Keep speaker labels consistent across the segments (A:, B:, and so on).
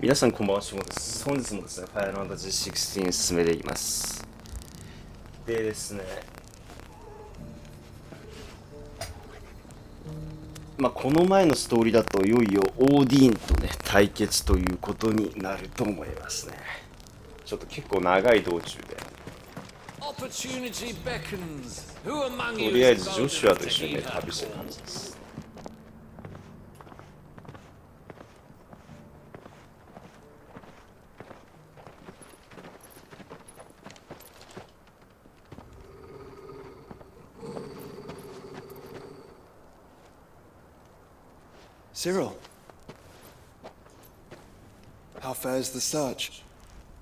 A: 皆さんこんばんは、しゅんほうです。本日もですね、ファイナルファンタジー16進めていきます。でですね、この前のストーリーだといよいよオーディーンとね、対決ということになると思いますね。ちょっと結構長い道中で。とりあえずジョシュアと一緒にね、旅してる感じです。
B: Cyril, how fares the search?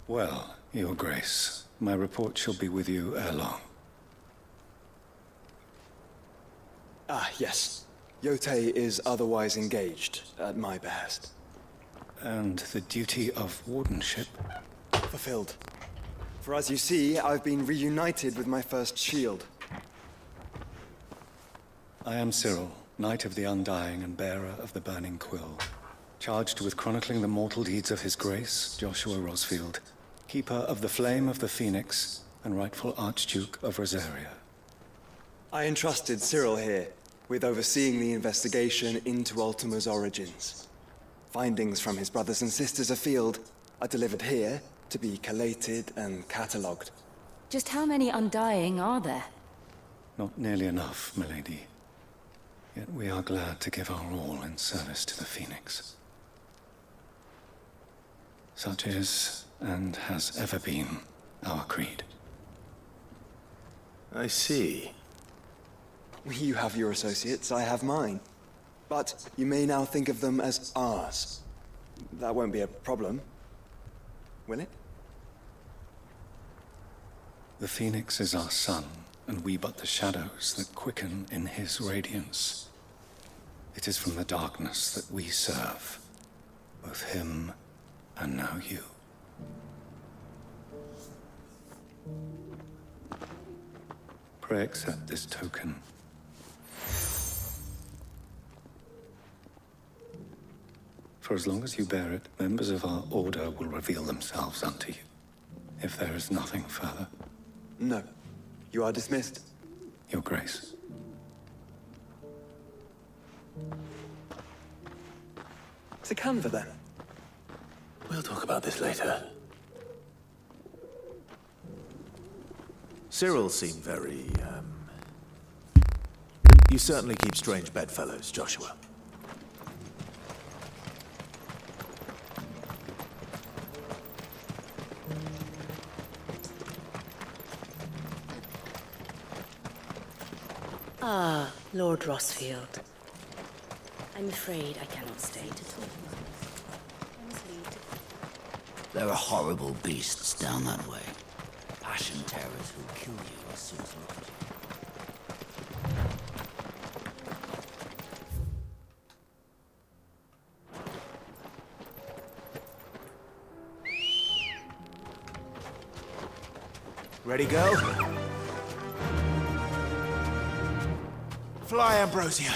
C: Well, Your Grace, my report shall be with you ere long.
B: Ah, yes. Yotei is otherwise engaged, at my behest.
C: And the duty of wardenship?
B: Fulfilled. For as you see, I've been reunited with my first shield.
C: I am Cyril, Knight of the Undying and bearer of the Burning Quill, charged with chronicling the mortal deeds of His Grace, Joshua Rosfield, Keeper of the Flame of the Phoenix and rightful Archduke of Rosaria.
B: I entrusted Cyril here with overseeing the investigation into Ultima's origins. Findings from his brothers and sisters afield are delivered here to be collated and catalogued.
D: Just how many Undying are there?
C: Not nearly enough, milady. Yet we are glad to give our all in service to the Phoenix. Such is, and has ever been, our creed.
E: I see.
B: You have your associates, I have mine. But you may now think of them as ours. That won't be a problem, will it?
C: The Phoenix is our sun, and we but the shadows that quicken in his radiance. It is from the darkness that we serve, both him and now you. Pray accept this token. For as long as you bear it, members of our order will reveal themselves unto you. If there is nothing further.
B: No. You are dismissed.
C: Your Grace.
B: To Canva, then.
E: We'll talk about this later. Cyril seemed very, You certainly keep strange bedfellows, Joshua.
D: Ah, Lord Rosfield. I'm afraid I cannot stay to talk. I must leave.
F: There are horrible beasts down that way. Passion terrors who'll kill you as soon as look at you.
E: Ready, go? Fly, Ambrosia.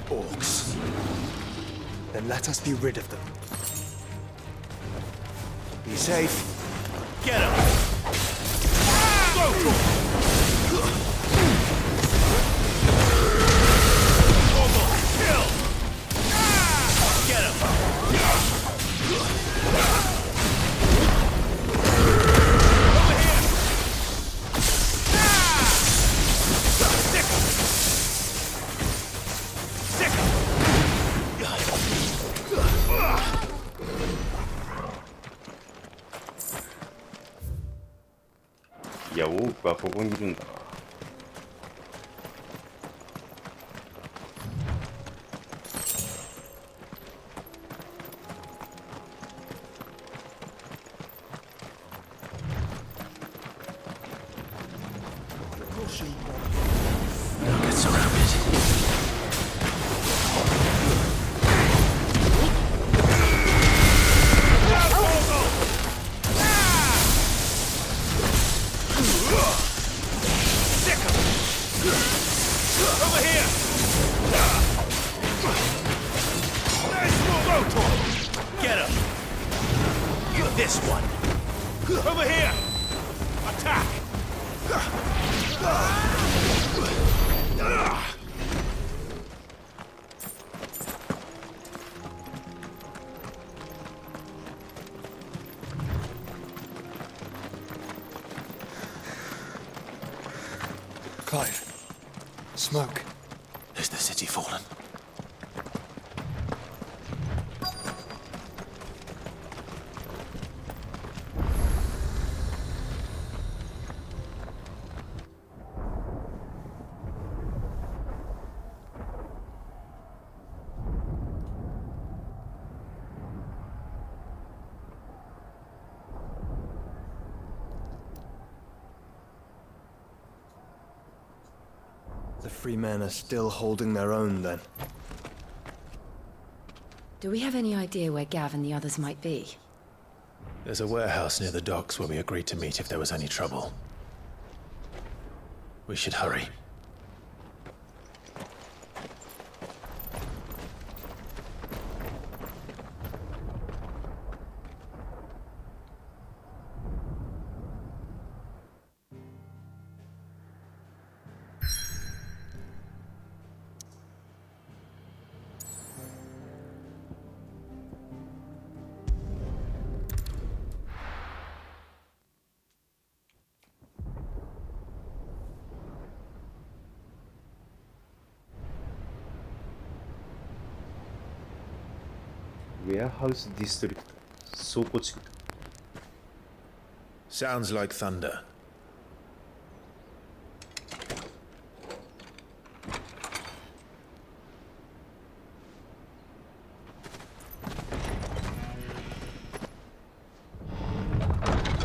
B: Orcs. Then let us be rid of them.
E: Be safe. Get him! Go for it! Kill! Get him! Over here! Stick him! Stick him!
A: いや、オークはここにいるんだな。
E: Don't get surrounded. Sick 'em! Over here! Nice move! Get him! You this one! Over here! Attack!
B: Clive. Smoke.
E: Is the city fallen?
B: The free men are still holding their own, then.
D: Do we have any idea where Gav and the others might be?
E: There's a warehouse near the docks where we agreed to meet if there was any trouble. We should hurry.
A: Warehouse District 倉庫地区
E: Sounds like thunder.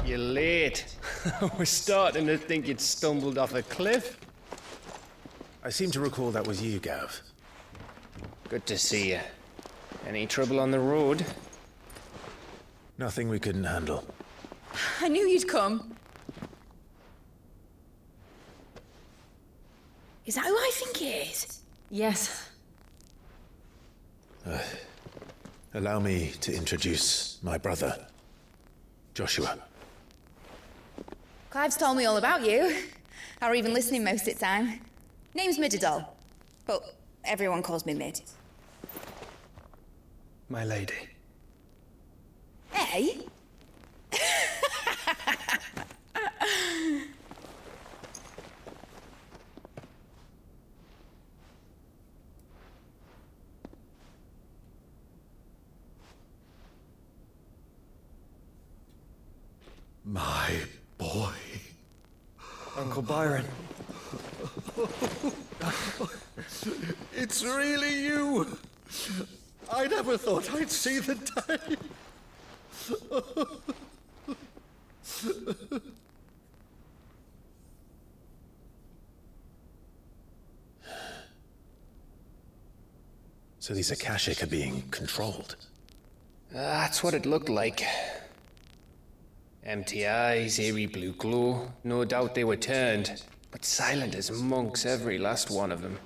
G: You're late. We're starting to think you'd stumbled off a cliff.
E: I seem to recall that was you, Gav.
G: Good to see you. Any trouble on the road?
E: Nothing we couldn't handle.
H: I knew you'd come. Is that who I think it is?
D: Yes.
E: Allow me to introduce my brother, Joshua.
H: Clive's told me all about you. Or even listening most of the time. Name's Midadol, but everyone calls me Mid.
B: My lady.
H: Hey?
C: My boy.
B: Uncle Byron.
C: It's really you. I never thought I'd see the day.
E: So these Akashic are being controlled.
G: That's what it looked like. Empty eyes, eerie blue glow. No doubt they were turned, but silent as monks, every last one of them.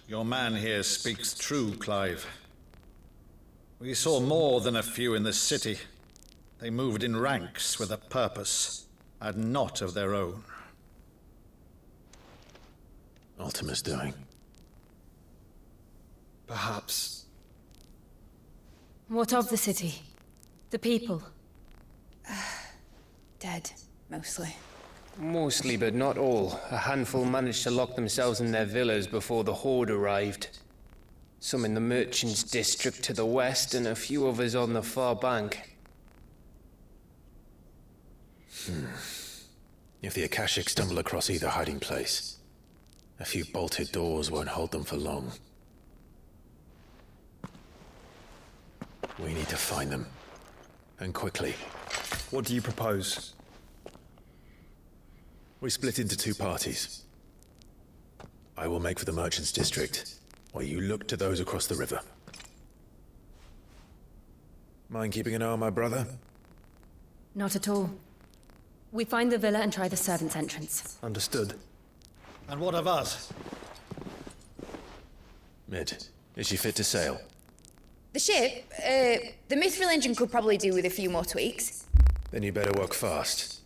I: Your man here speaks true, Clive. We saw more than a few in the city. They moved in ranks with a purpose, and not of their own.
E: Ultima's doing.
B: Perhaps.
D: What of the city? The people?
H: Dead, mostly.
G: Mostly, but not all. A handful managed to lock themselves in their villas before the Horde arrived. Some in the Merchants' District to the west, and a few others on the far bank.
E: If the Akashic stumble across either hiding place, a few bolted doors won't hold them for long. We need to find them. And quickly.
B: What do you propose?
E: We split into two parties. I will make for the Merchants' District, while you look to those across the river. Mind keeping an eye on my brother?
D: Not at all. We find the villa and try the servants' entrance.
B: Understood.
I: And what of us?
E: Mid, Is she fit to sail?
H: The ship, the mithril engine could probably do with a few more tweaks.
E: Then you better work fast.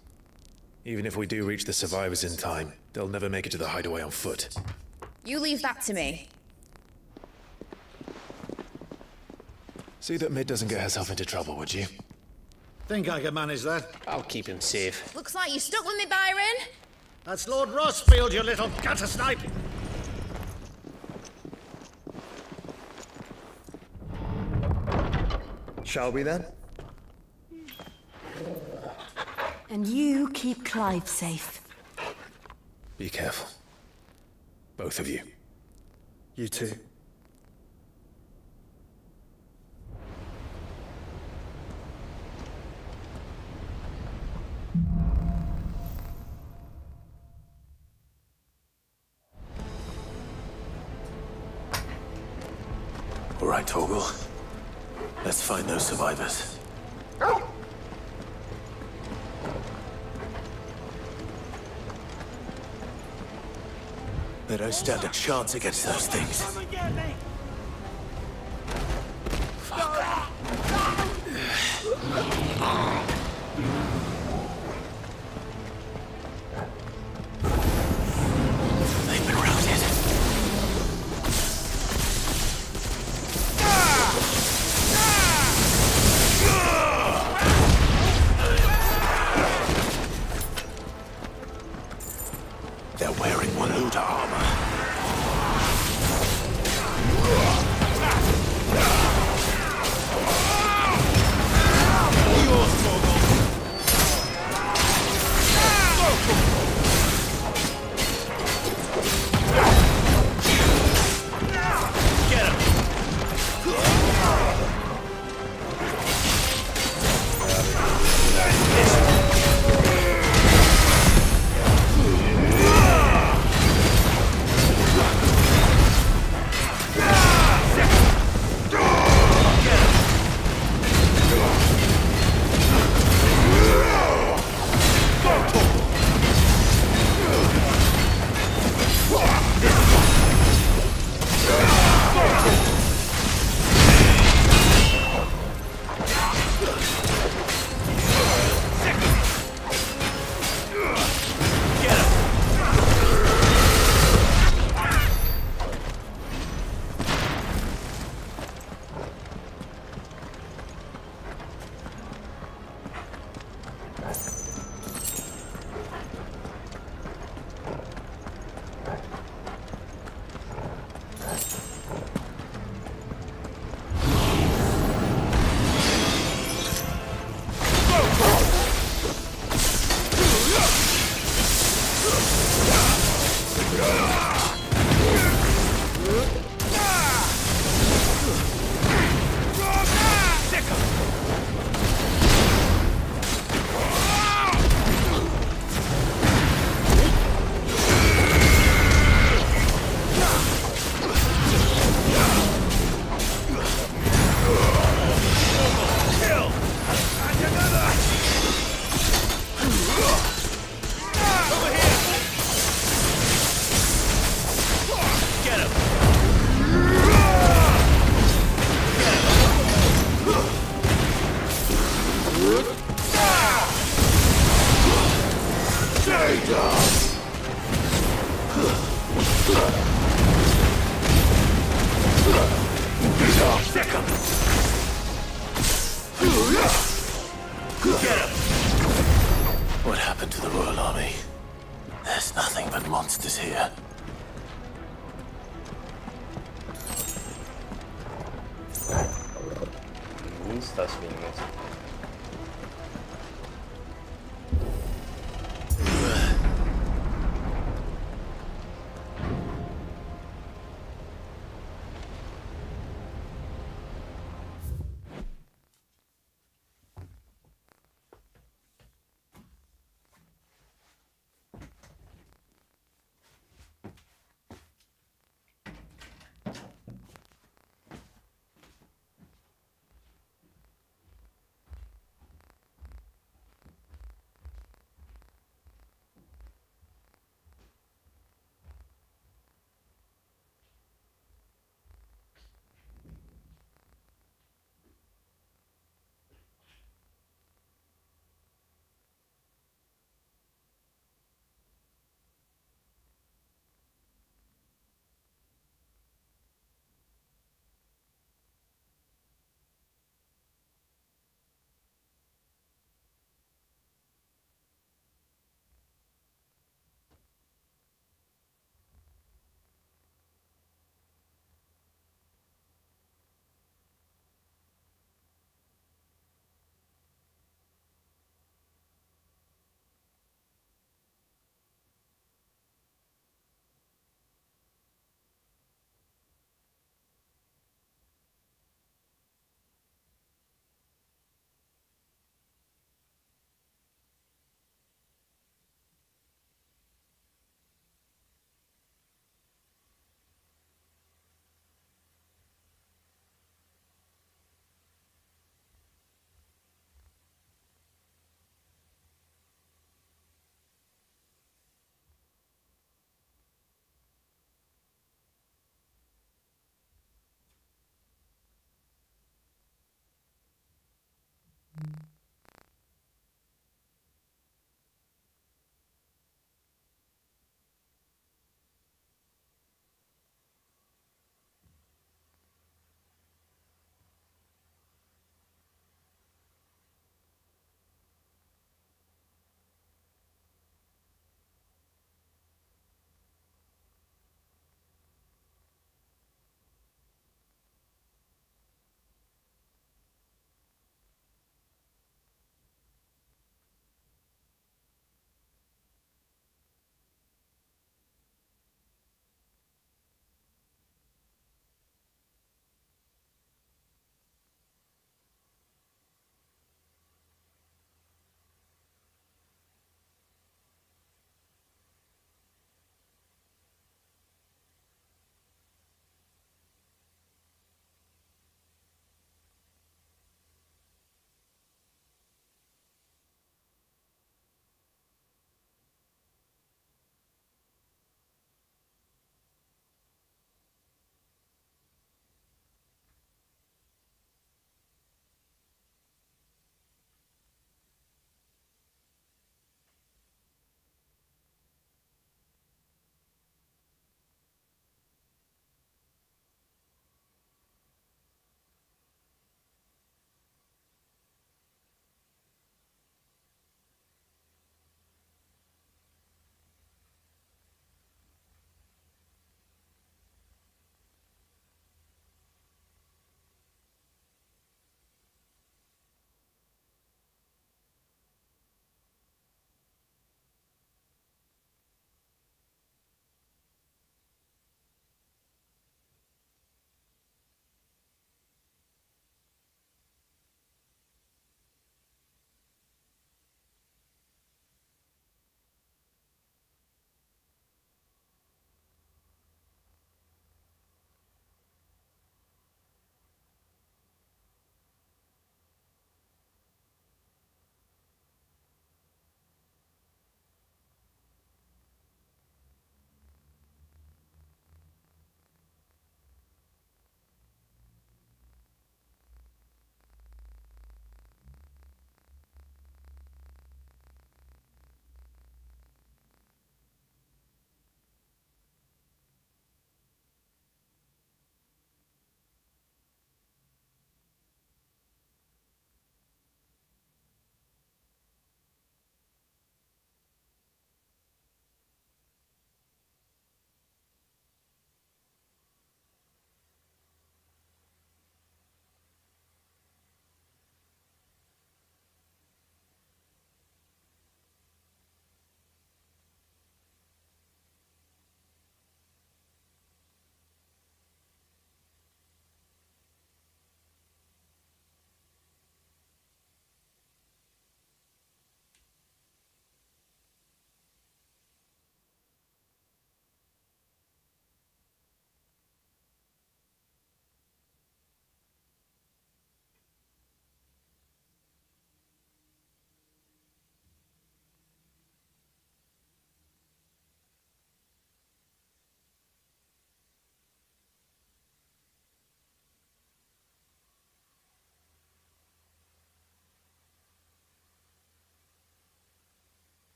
E: Even if we do reach the survivors in time, they'll never make it to the hideaway on foot.
H: You leave that to me.
E: See that Mid doesn't get herself into trouble, would you?
I: Think I can manage that?
G: I'll keep him safe.
H: Looks like you're stuck with me, Byron.
I: That's Lord Rossfield, you little gutter snipe!
B: Shall we then?
D: And you keep Clive safe.
E: Be careful. Both of you.
B: You too.
E: All right, Torgal. Let's find those survivors. They don't stand a chance against those things. They've been routed. They're wearing Waluda armor. What happened to the Royal Army? There's nothing but monsters here.
A: Monsters bilmez.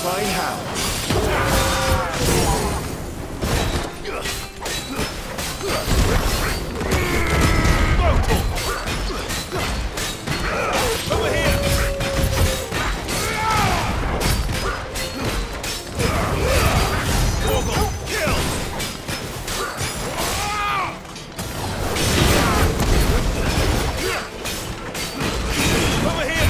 E: Flying hound. Over here! Kill! Over here! Over here!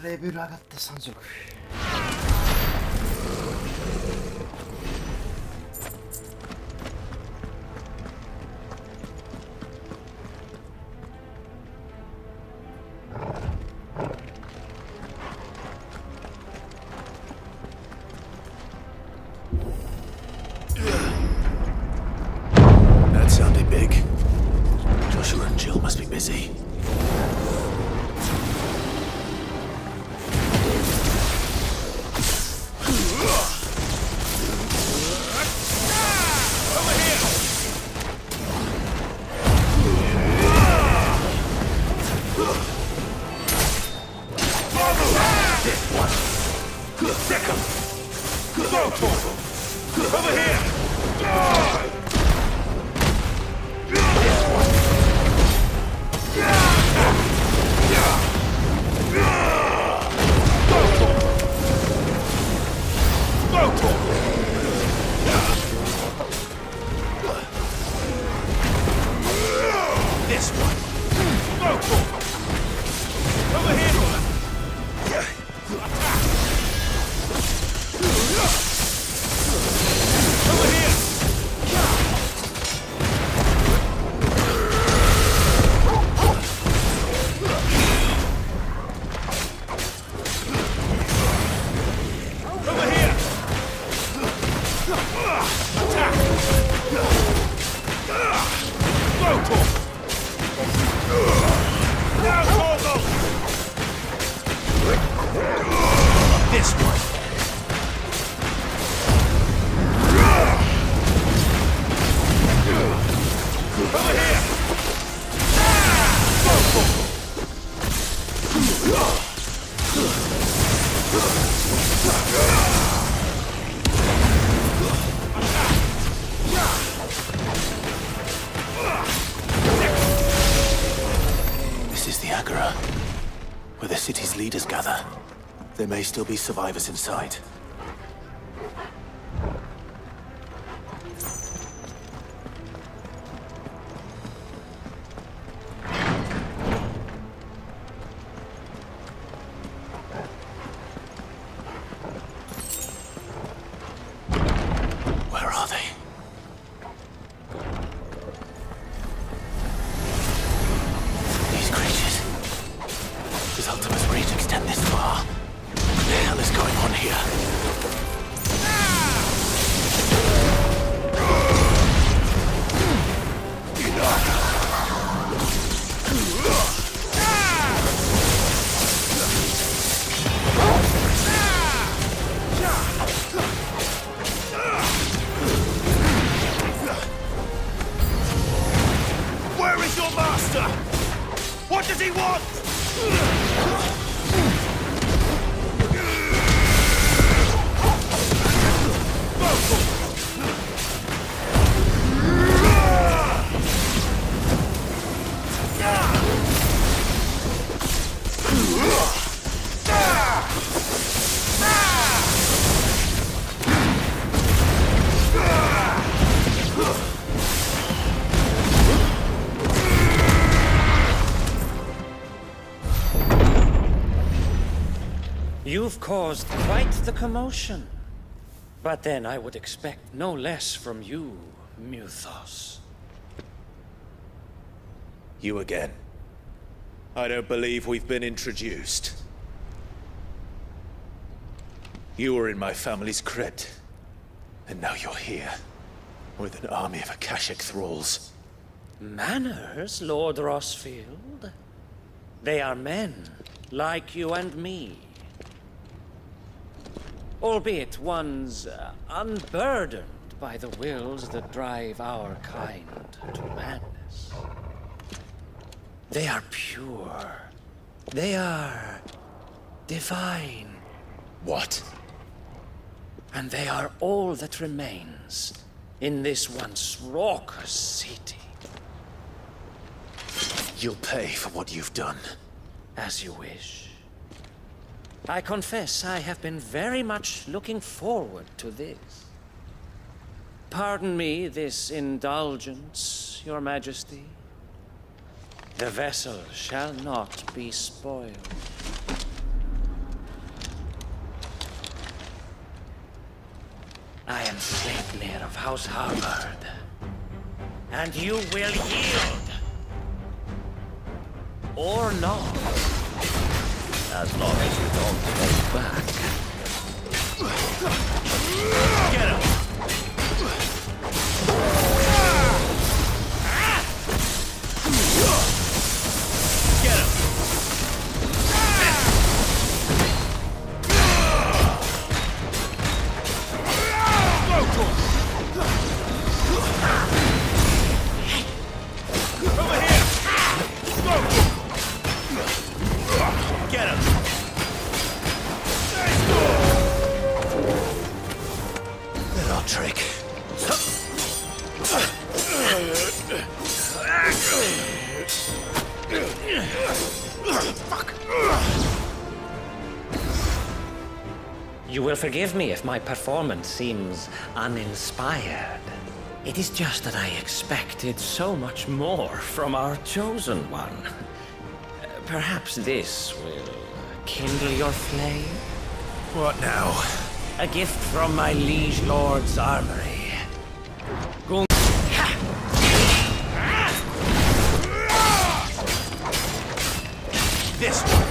A: レベル上がって3色。
E: That sounded big. Joshua and Jill must be busy.
A: Over here! This one. Over here. Over here. Over here. Attack. Now, Torgo. This one. Over here!
E: This is the Agora, where the city's leaders gather. There may still be survivors inside. Where are they? These creatures. Does Ultima's reach extend this far? What the hell is going on here?
J: caused quite the commotion. But then I would expect no less from you, Muthos.
E: You again. I don't believe we've been introduced. You were in my family's crypt, and now you're here, with an army of Akashic thralls.
J: Manners, Lord Rosfield? They are men, like you and me. Albeit ones unburdened by the wills that drive our kind to madness. They are pure. They are divine.
E: What?
J: And they are all that remains in this once raucous city.
E: You'll pay for what you've done.
J: As you wish. I confess I have been very much looking forward to this. Pardon me this indulgence, Your Majesty. The vessel shall not be spoiled. I am Sleipnir of House Harvard, and you will yield. Or not. As long as you don't go back. Get him! Get him! Over here! Go! Get him! Little trick. Fuck. You will forgive me if my performance seems uninspired. It is just that I expected so much more from our chosen one. Perhaps this will kindle your flame?
E: What now?
J: A gift from my liege lord's armory.
E: This one.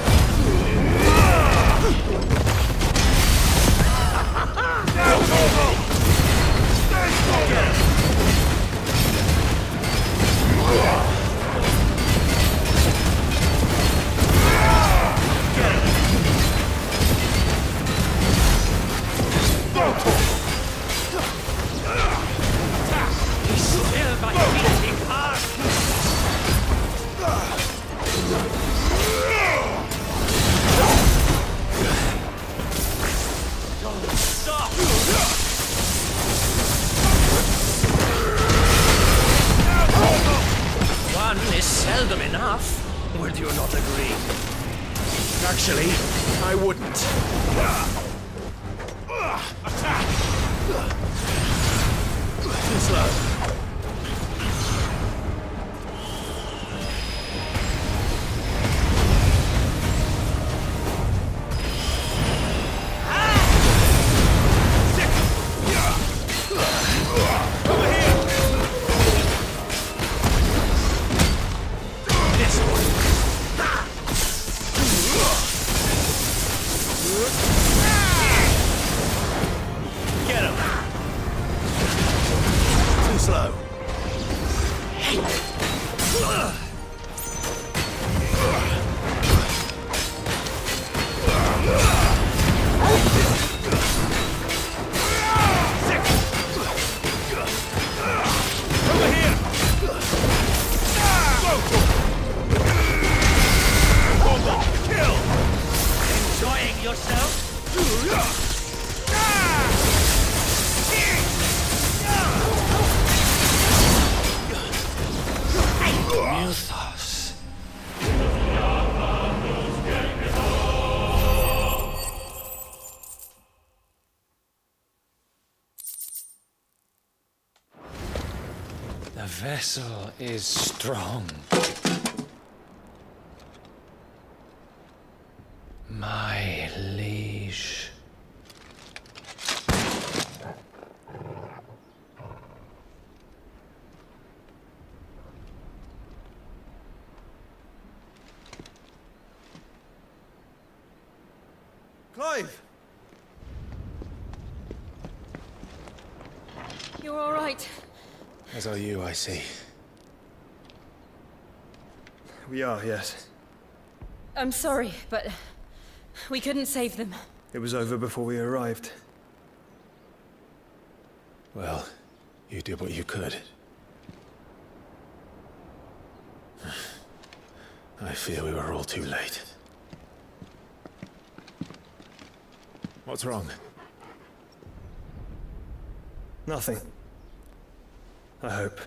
J: One is seldom enough. Would you not agree?
E: Actually, I wouldn't. Attack! Too slow.
J: Get him!
E: Too slow.
J: Over here! Kill! Enjoying yourself? Muthos. The vessel is strong. My liege.
B: Clive!
D: You're all right.
G: As are you, I see.
B: We are, yes.
D: I'm sorry, but we couldn't save them.
B: It was over before we arrived.
G: Well, you did what you could. I fear we were all too late. What's wrong?
B: Nothing. I hope.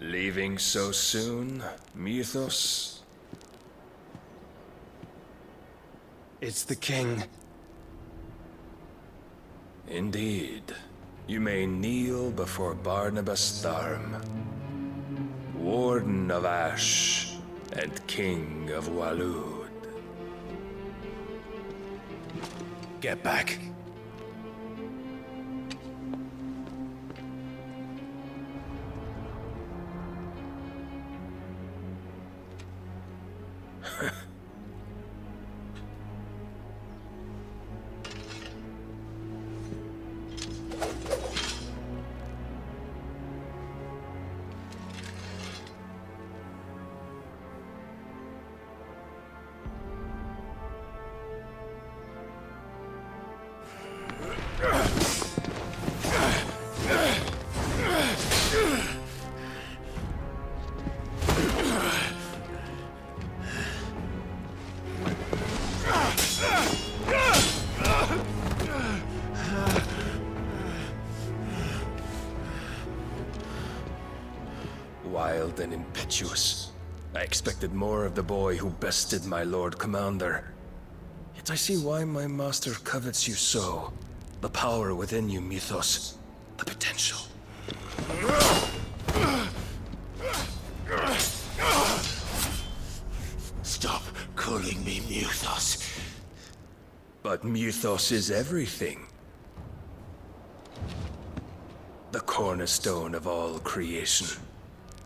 K: Leaving so soon, Mythos?
G: It's the king.
K: Indeed. You may kneel before Barnabas Tharm, Warden of Ash and King of Walud.
G: Get back.
K: Wild and impetuous. I expected more of the boy who bested my Lord Commander. Yet I see why my master covets you so. The power within you, Mythos. The potential.
E: Stop calling me Mythos.
K: But Mythos is everything. The cornerstone of all creation.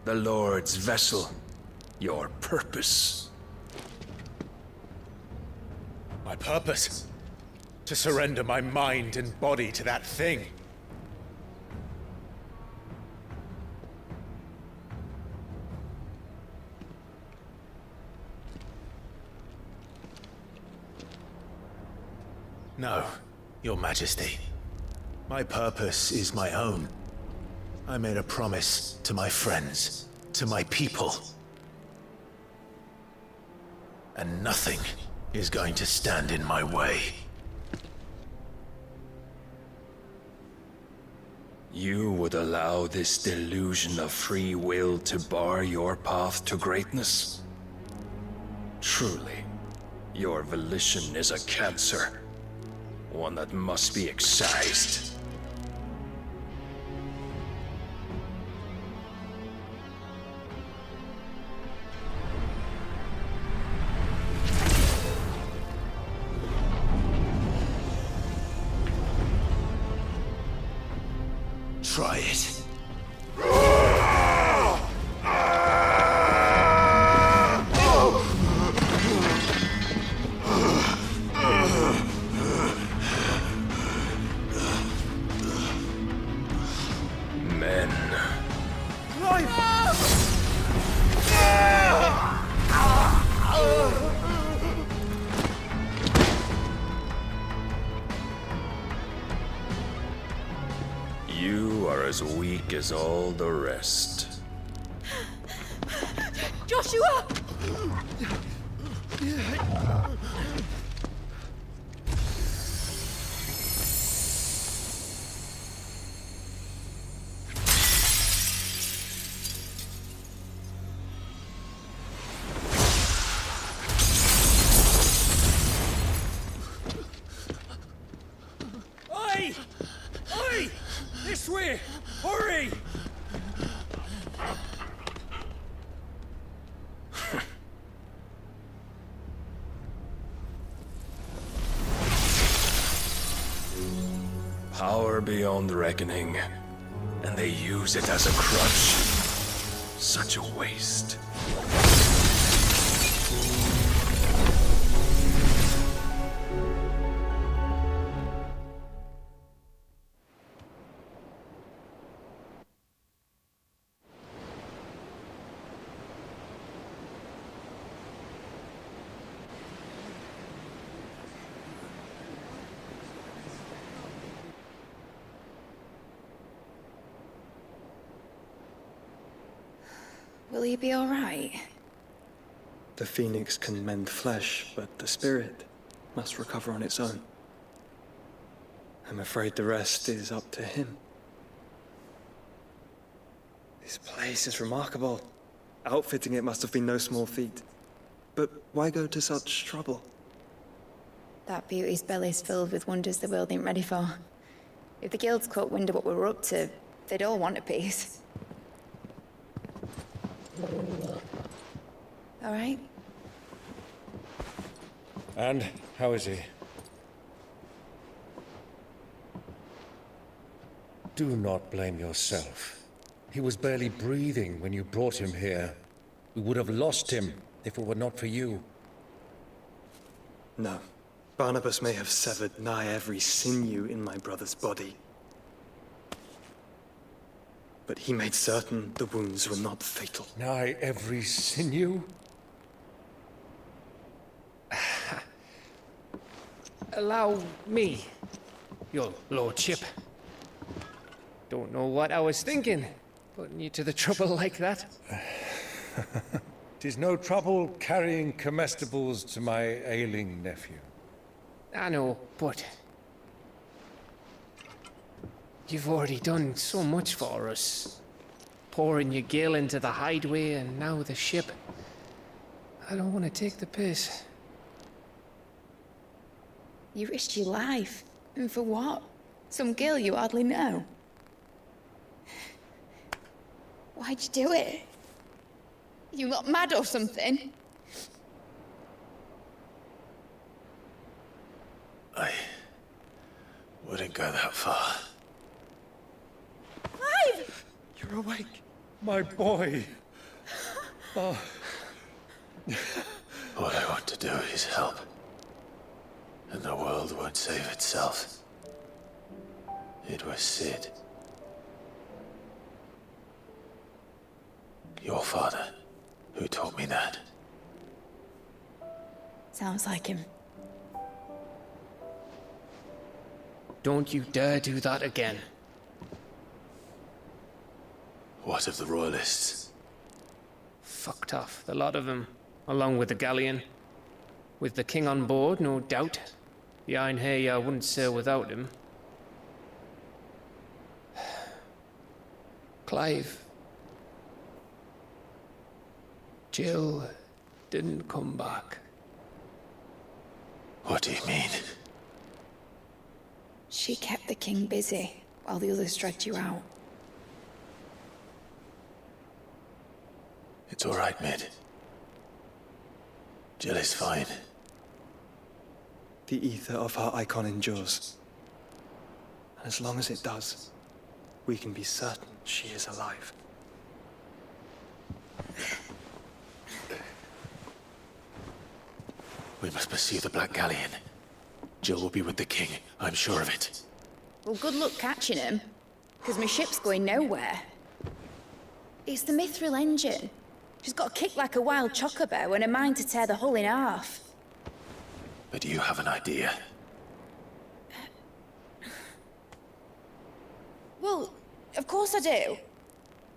K: The Lord's vessel. Your purpose.
G: My purpose? To surrender my mind and body to that thing. No, Your Majesty. My purpose is my own. I made a promise to my friends, to my people. And nothing is going to stand in my way.
K: You would allow this delusion of free will to bar your path to greatness? Truly, your volition is a cancer. One that must be excised.
E: Try it.
K: Men. You are as weak as all the rest.
D: Joshua!
E: Oi! Oi! This way! Hurry!
K: power beyond reckoning, and they use it as a crutch. Such a waste.
H: Will he be all right?
B: The phoenix can mend flesh, but the spirit must recover on its own. I'm afraid the rest is up to him. This place is remarkable. Outfitting it must have been no small feat. But why go to such trouble?
H: That beauty's belly's filled with wonders the world ain't ready for. If the guilds caught wind of what we were up to, they'd all want a piece. All right?
L: And how is he? Do not blame yourself. He was barely breathing when you brought him here. We would have lost him if it were not for you.
B: No. Barnabas may have severed nigh every sinew in my brother's body. But he made certain the wounds were not fatal.
L: Nigh every sinew?
G: Allow me, your lordship. Don't know what I was thinking, putting you to the trouble like that.
L: 'Tis no trouble carrying comestibles to my ailing nephew.
G: I know, but you've already done so much for us. Pouring your gil into the hideaway and now the ship. I don't want to take the piss.
H: You risked your life. And for what? Some girl you hardly know. Why'd you do it? You got mad or something?
E: I wouldn't go that far.
H: Clive!
B: You're awake.
L: My boy! Oh.
E: All I want to do is help. And the world won't save itself. It was Sid. Your father, who taught me that.
H: Sounds like him.
G: Don't you dare do that again.
E: What of the Royalists?
G: Fucked off, the lot of them, along with the galleon. With the king on board, no doubt. The Iron Hair wouldn't sail without him. Clive. Jill didn't come back.
E: What do you mean?
H: She kept the king busy while the others dragged you out.
E: It's all right, Mid. Jill is fine.
B: The ether of her icon endures. And as long as it does, we can be certain she is alive.
E: We must pursue the Black Galleon. Jill will be with the king, I'm sure of it.
H: Well, good luck catching him, because my ship's going nowhere. It's the Mithril engine. She's got a kick like a wild chocobo and a mind to tear the hull in half.
E: But you have an idea.
H: Well, of course I do.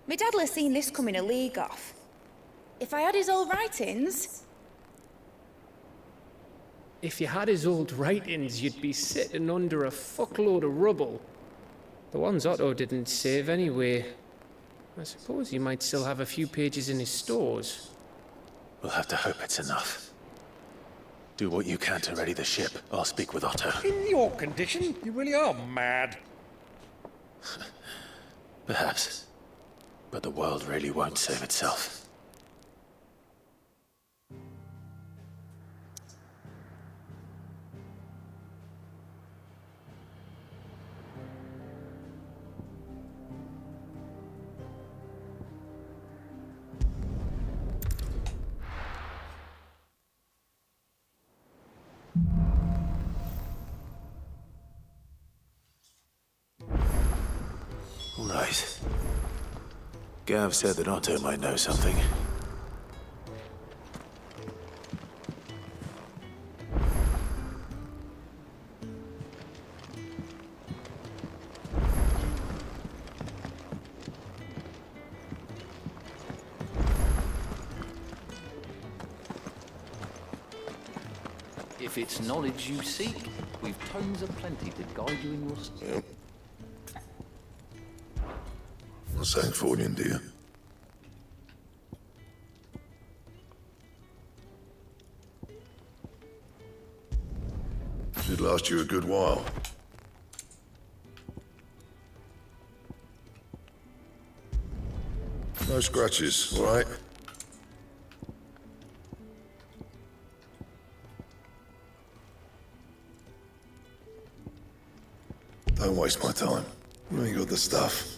H: My dad'll have seen this coming a league off. If I had his old writings...
G: If you had his old writings, you'd be sitting under a fuckload of rubble. The ones Otto didn't save anyway. I suppose he might still have a few pages in his stores.
E: We'll have to hope it's enough. Do what you can to ready the ship. I'll speak with Otto.
L: In your condition, you really are mad.
E: Perhaps. But the world really won't save itself. Guys, Gav said that Otto might know something.
M: If it's knowledge you seek, we've tomes aplenty to guide you in your...
N: Yep. What's that for you, dear? Should last you a good while. No scratches, all right? Don't waste my time. You ain't got the stuff.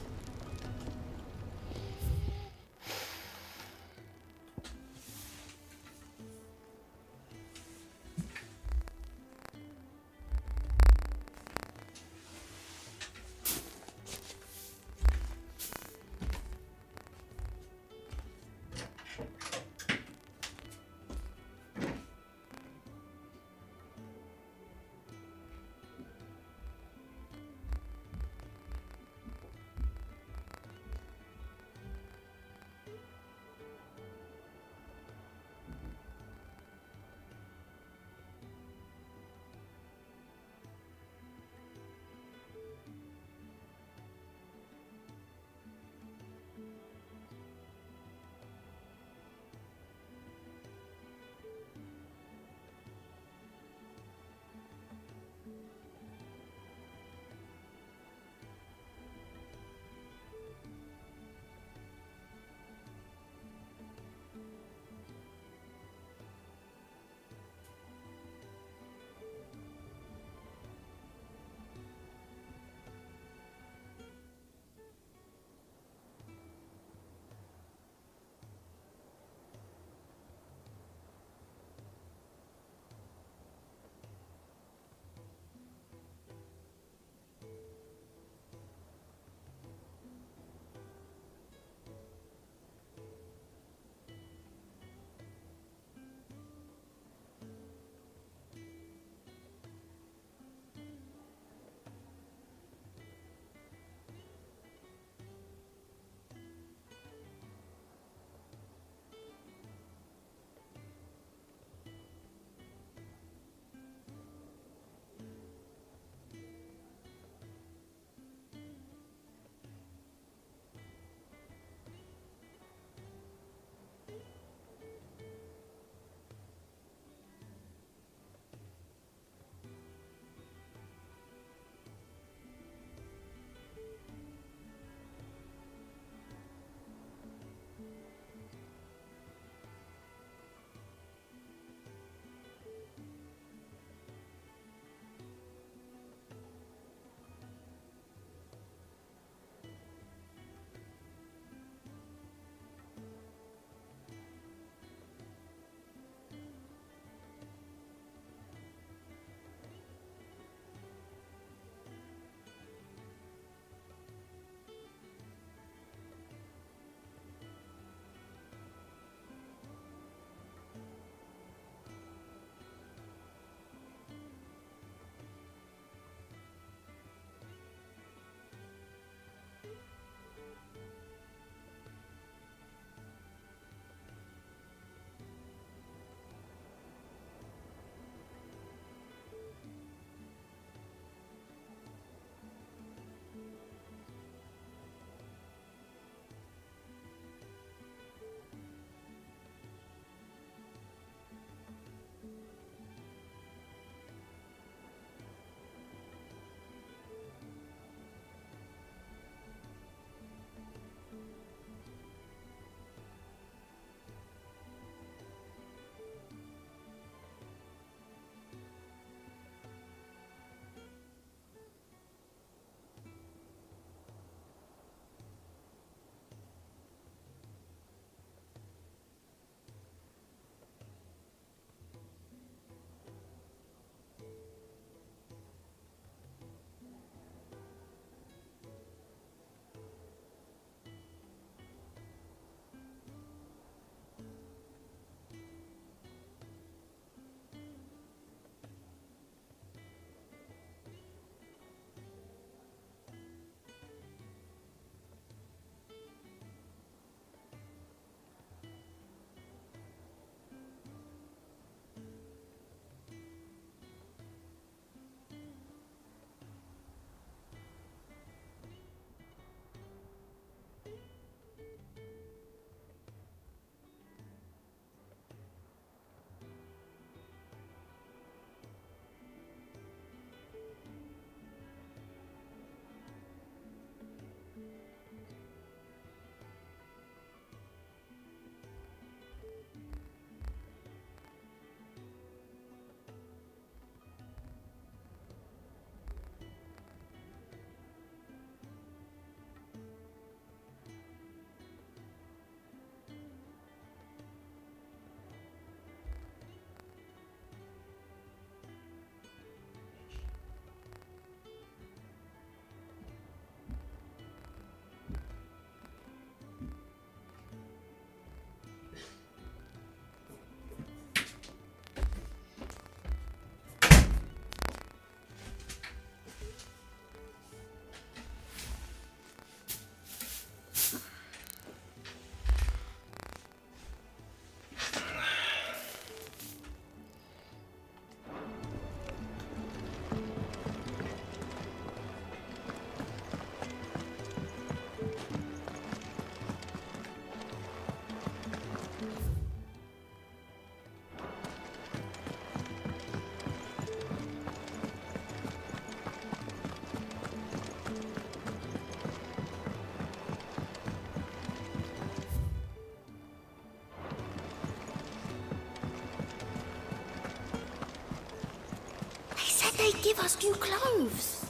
D: they give us new clothes?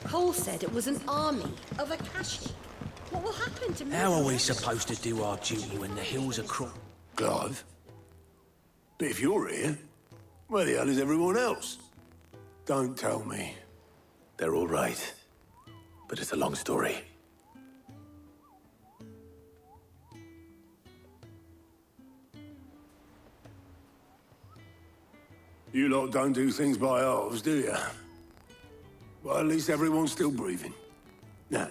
D: Cole said it was an army of Akashi. What will happen to me?
E: How are we supposed to do our duty when the hills are crooked?
N: Clive? But if you're here, where the hell is everyone else? Don't tell me.
K: They're all right. But it's a long story.
N: You lot don't do things by halves, do you? Well, at least everyone's still breathing. Now,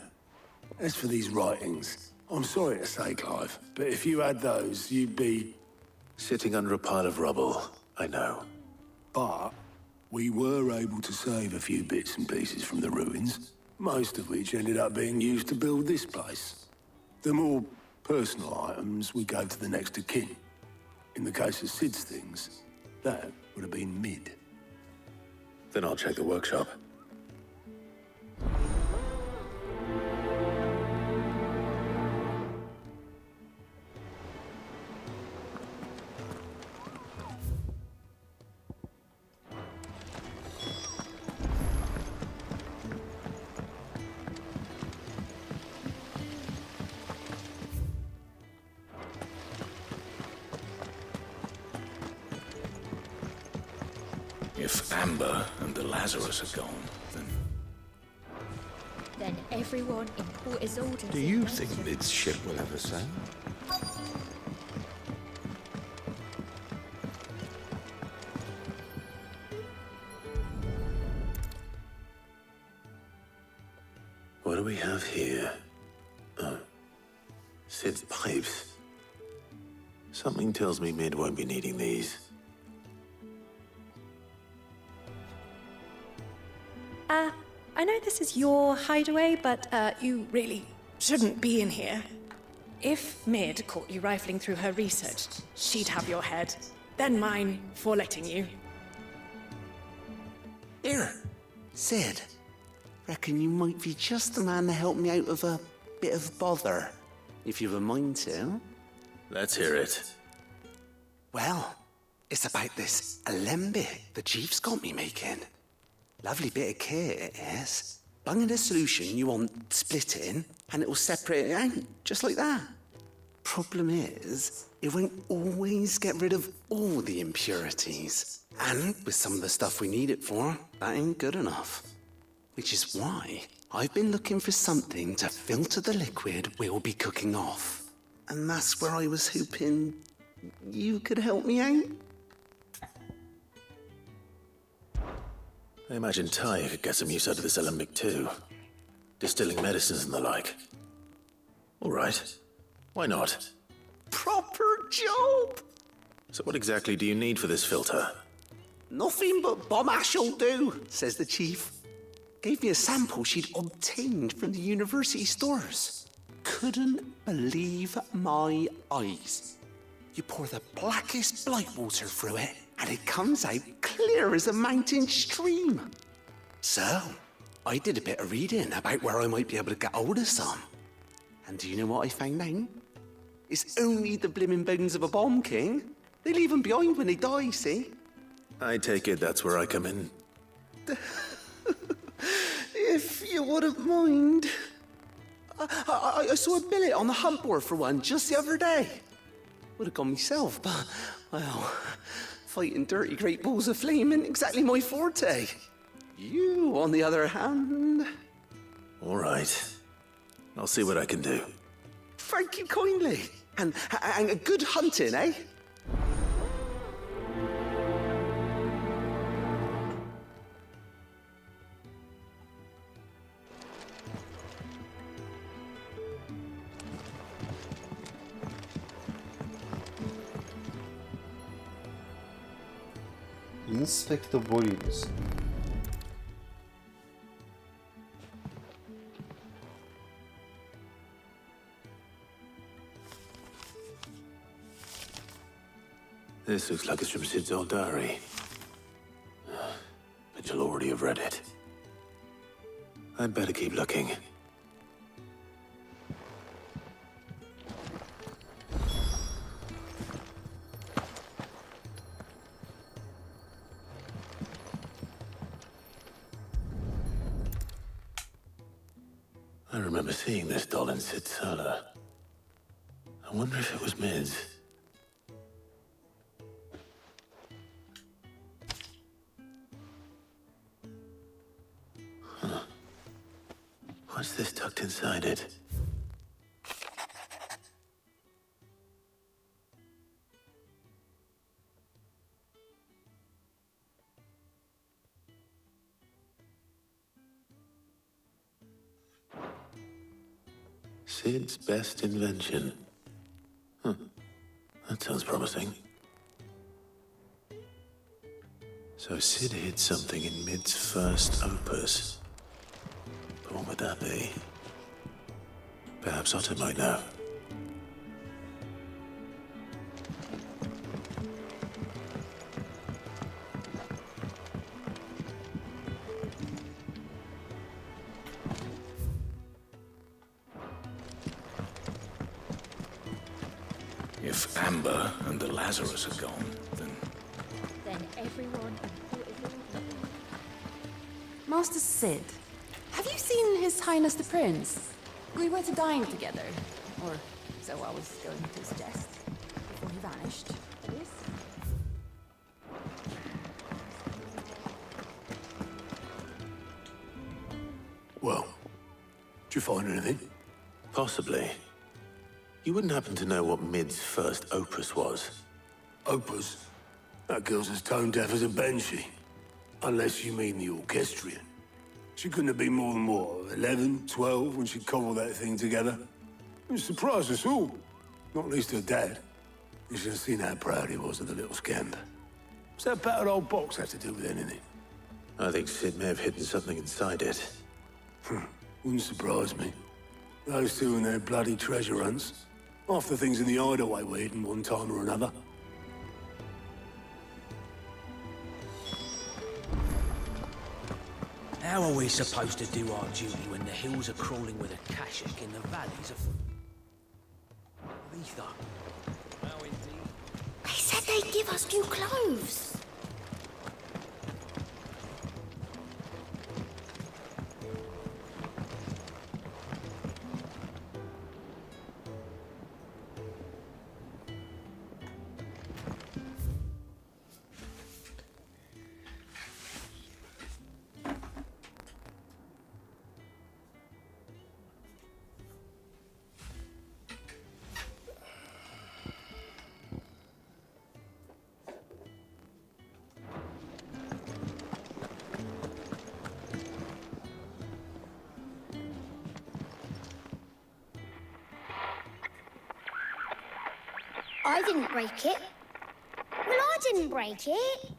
N: as for these writings, I'm sorry to say, Clive, but if you had those, you'd be...
K: Sitting under a pile of rubble, I know.
N: But we were able to save a few bits and pieces from the ruins, most of which ended up being used to build this place. The more personal items we gave to the next of kin. In the case of Sid's things, that would have been mid.
K: Then I'll check the workshop.
E: If Amber and the Lazarus are gone,
O: Then everyone in Port Isolde...
E: do you think Mid's ship will ever sail?
K: What do we have here? Oh. Sid's pipes. Something tells me Mid won't be needing these.
P: I know this is your hideaway, but you really shouldn't be in here. If Mid caught you rifling through her research, she'd have your head, then mine for letting you.
A: Here, Sid. Reckon you might be just the man to help me out of a bit of bother, if you've a mind to.
K: Let's hear it.
A: Well, it's about this alembic the chief's got me making. Lovely bit of kit it is. Bung in a solution you want splitting, and it will separate it out, just like that. Problem is, it won't always get rid of all the impurities. And with some of the stuff we need it for, that ain't good enough. Which is why I've been looking for something to filter the liquid we'll be cooking off. And that's where I was hoping you could help me out.
K: I imagine Ty could get some use out of this alembic too. Distilling medicines and the like. All right. Why not?
A: Proper job!
K: So what exactly do you need for this filter?
A: Nothing but bomb ash'll do, says the chief. Gave me a sample she'd obtained from the university stores. Couldn't believe my eyes. You pour the blackest blight water through it, and it comes out clear as a mountain stream. So, I did a bit of reading about where I might be able to get hold of some. And do you know what I found out? It's only the blimmin' bones of a bomb king. They leave them behind when they die, see?
K: I take it that's where I come in.
A: If you wouldn't mind. I saw a billet on the hunt board for one just the other day. Would have gone myself, but, well, fighting dirty great balls of flame ain't exactly my forte. You, on the other hand...
K: All right. I'll see what I can do.
A: Thank you kindly. And good hunting, eh? Inspector Boyles.
K: This looks like it's from Sid's old diary. But you'll already have read it. I'd better keep looking.
E: I remember seeing this doll in Sid's cellar. I wonder if it was Mid's. Huh. What's this tucked inside it? Sid's best invention. Huh. That sounds promising. So Sid hid something in Mid's first opus. But what would that be? Perhaps Otto might know.
K: If Amber and the Lazarus are gone,
O: Then everyone
Q: Master Sid, have you seen His Highness the Prince? We were to dine together. Or so I was going to suggest. Before he vanished. Yes?
N: Well, did you find anything?
E: Possibly. You wouldn't happen to know what Mid's first opus was?
N: Opus? That girl's as tone deaf as a banshee. Unless you mean the orchestrion. She couldn't have been more than, what, 11, 12 when she cobbled that thing together? It surprised us all. Not least her dad. You should have seen how proud he was of the little scamp. What's that battered old box have to do with anything?
E: I think Sid may have hidden something inside it.
N: Wouldn't surprise me. Those two and their bloody treasure hunts. Half the things in the hideaway were hidden one time or another.
R: How are we supposed to do our duty when the hills are crawling with a Kashik in the valleys of... Letha? How indeed?
O: They said they'd give us new clothes. I didn't break it. Well, I didn't break it.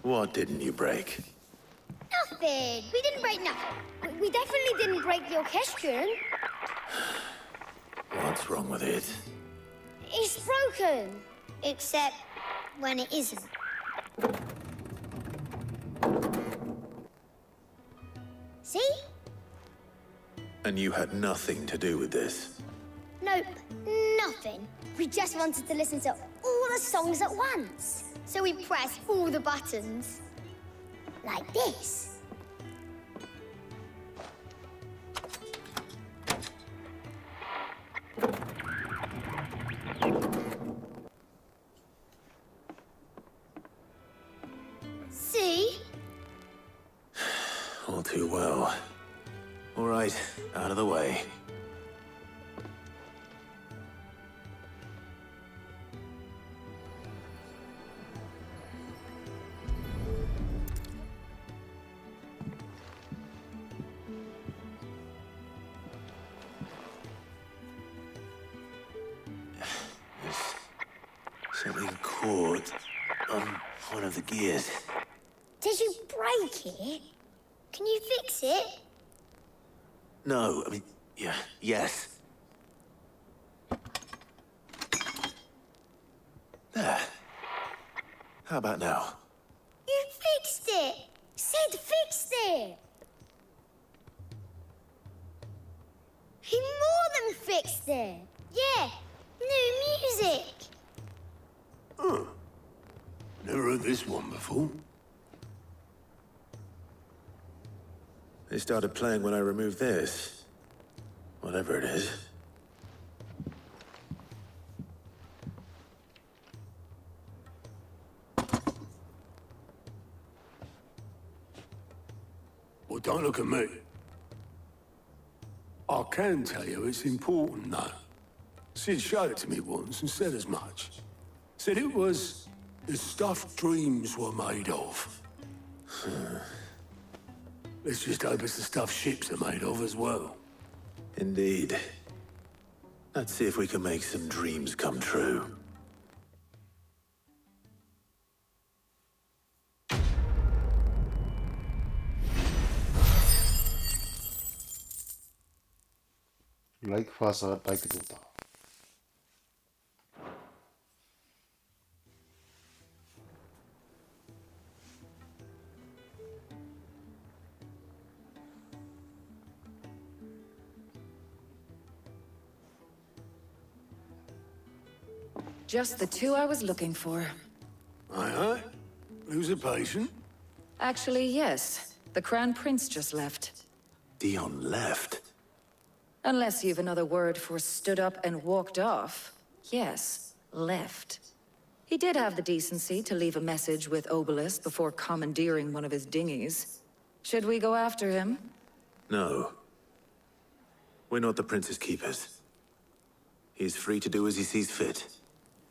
E: What didn't you break?
O: Nothing. We didn't break nothing. We definitely didn't break the orchestrion.
E: What's wrong with it?
O: It's broken. Except when it isn't. See?
E: And you had nothing to do with this?
O: Nope, nothing. We just wanted to listen to all the songs at once. So we pressed all the buttons. Like this. See?
E: All too well. All right, out of the way. Something caught on one of the gears.
O: Did you break it? Can you fix it?
E: No, I mean, yes. There. How about now?
O: You fixed it! Sid fixed it! He more than fixed it! Yeah, new music!
N: Huh. Never heard this one before.
E: They started playing when I removed this. Whatever it is.
N: Well, don't look at me. I can tell you it's important, though. Sid showed it to me once and said as much. Said it was the stuff dreams were made of. Let's just hope it's the stuff ships are made of as well.
E: Indeed. Let's see if we can make some dreams come true.
S: Gleichfaser beigetreten.
T: Just the two I was looking for.
N: Aye. Lose a patient?
T: Actually, yes. The Crown Prince just left.
E: Dion left?
T: Unless you've another word for stood up and walked off. Yes, left. He did have the decency to leave a message with Obelisk before commandeering one of his dinghies. Should we go after him?
E: No. We're not the Prince's keepers. He's free to do as he sees fit.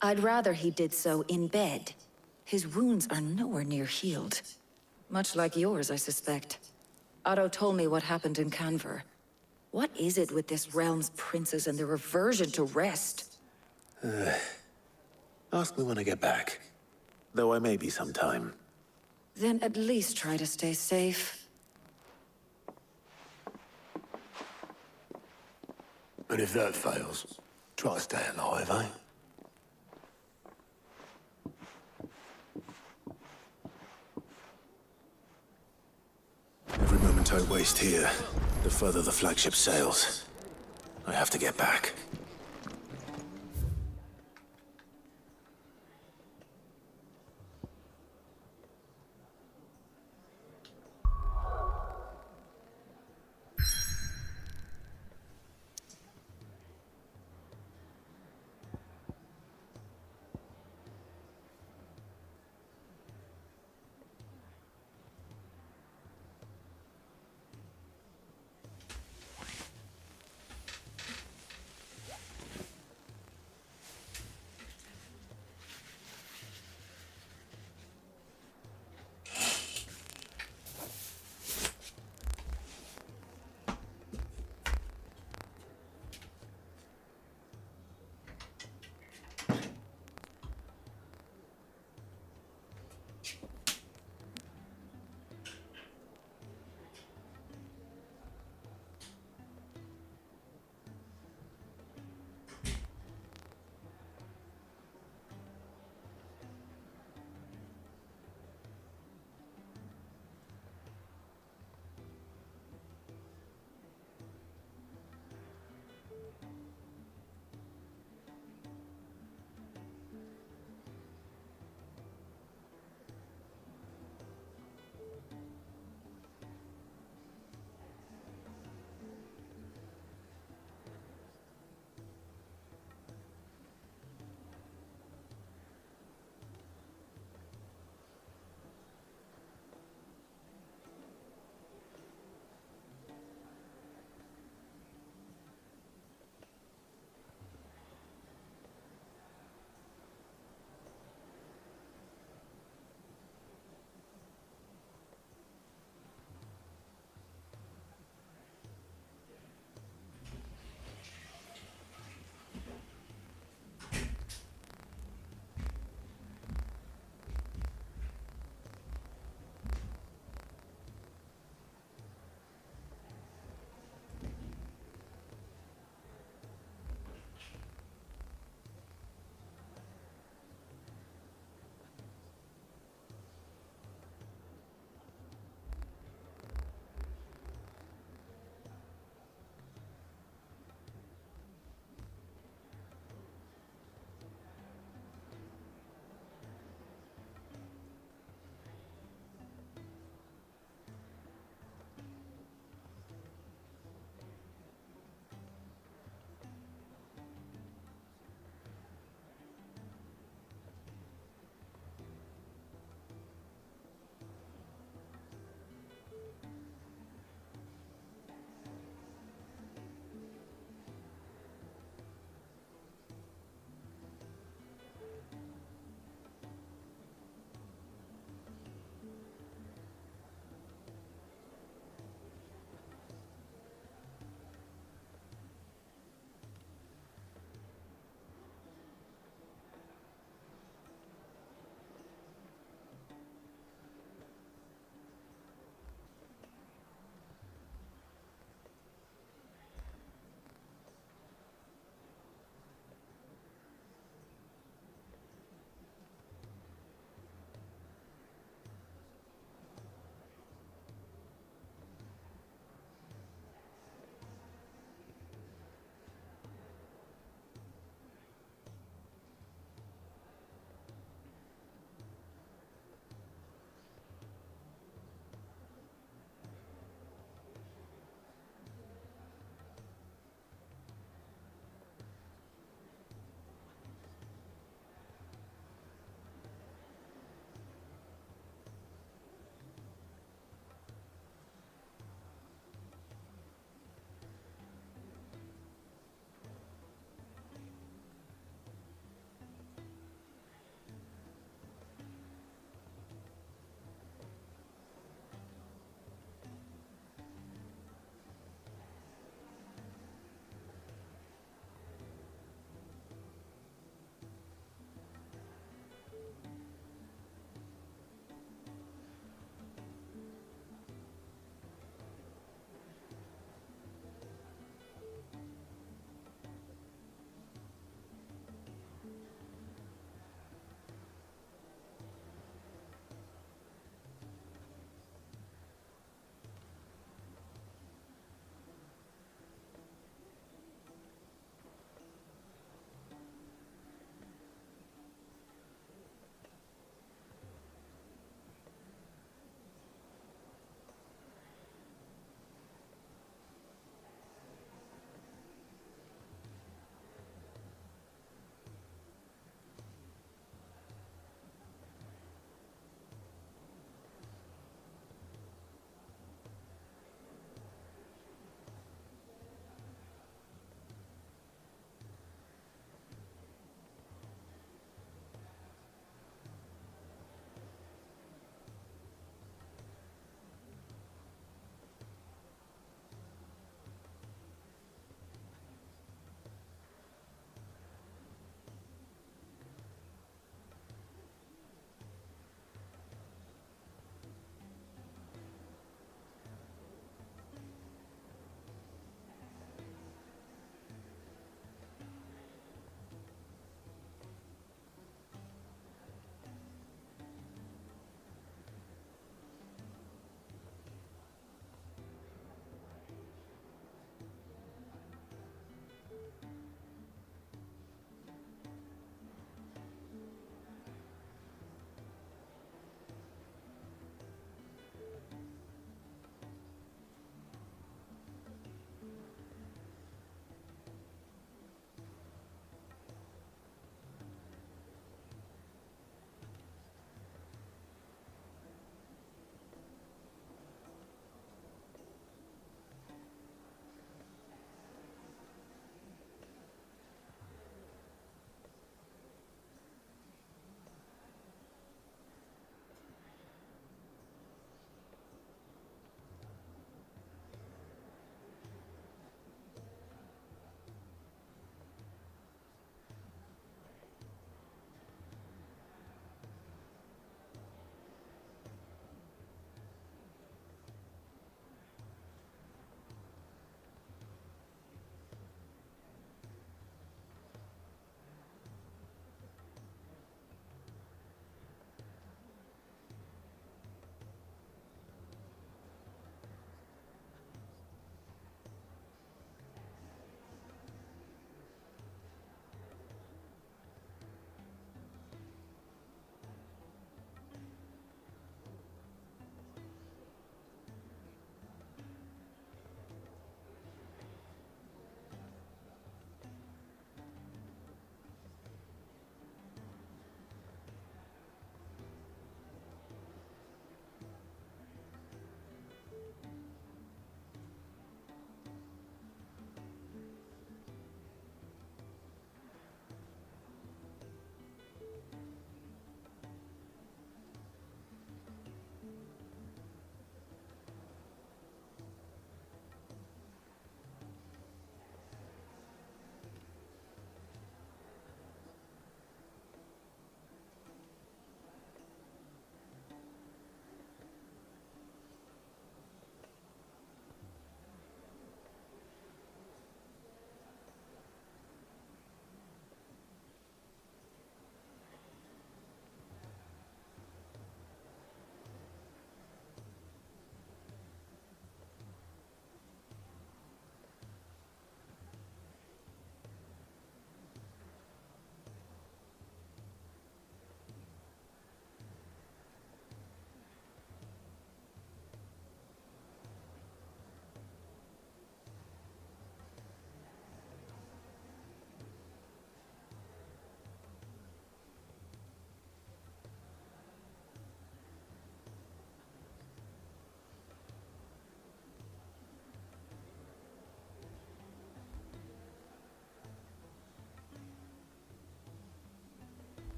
T: I'd rather he did so in bed. His wounds are nowhere near healed. Much like yours, I suspect. Otto told me what happened in Canver. What is it with this realm's princes and their aversion to rest?
E: Ask me when I get back. Though I may be sometime.
T: Then at least try to stay safe.
N: And if that fails, try to stay alive, eh?
E: Every moment I waste here, the further the flagship sails. I have to get back.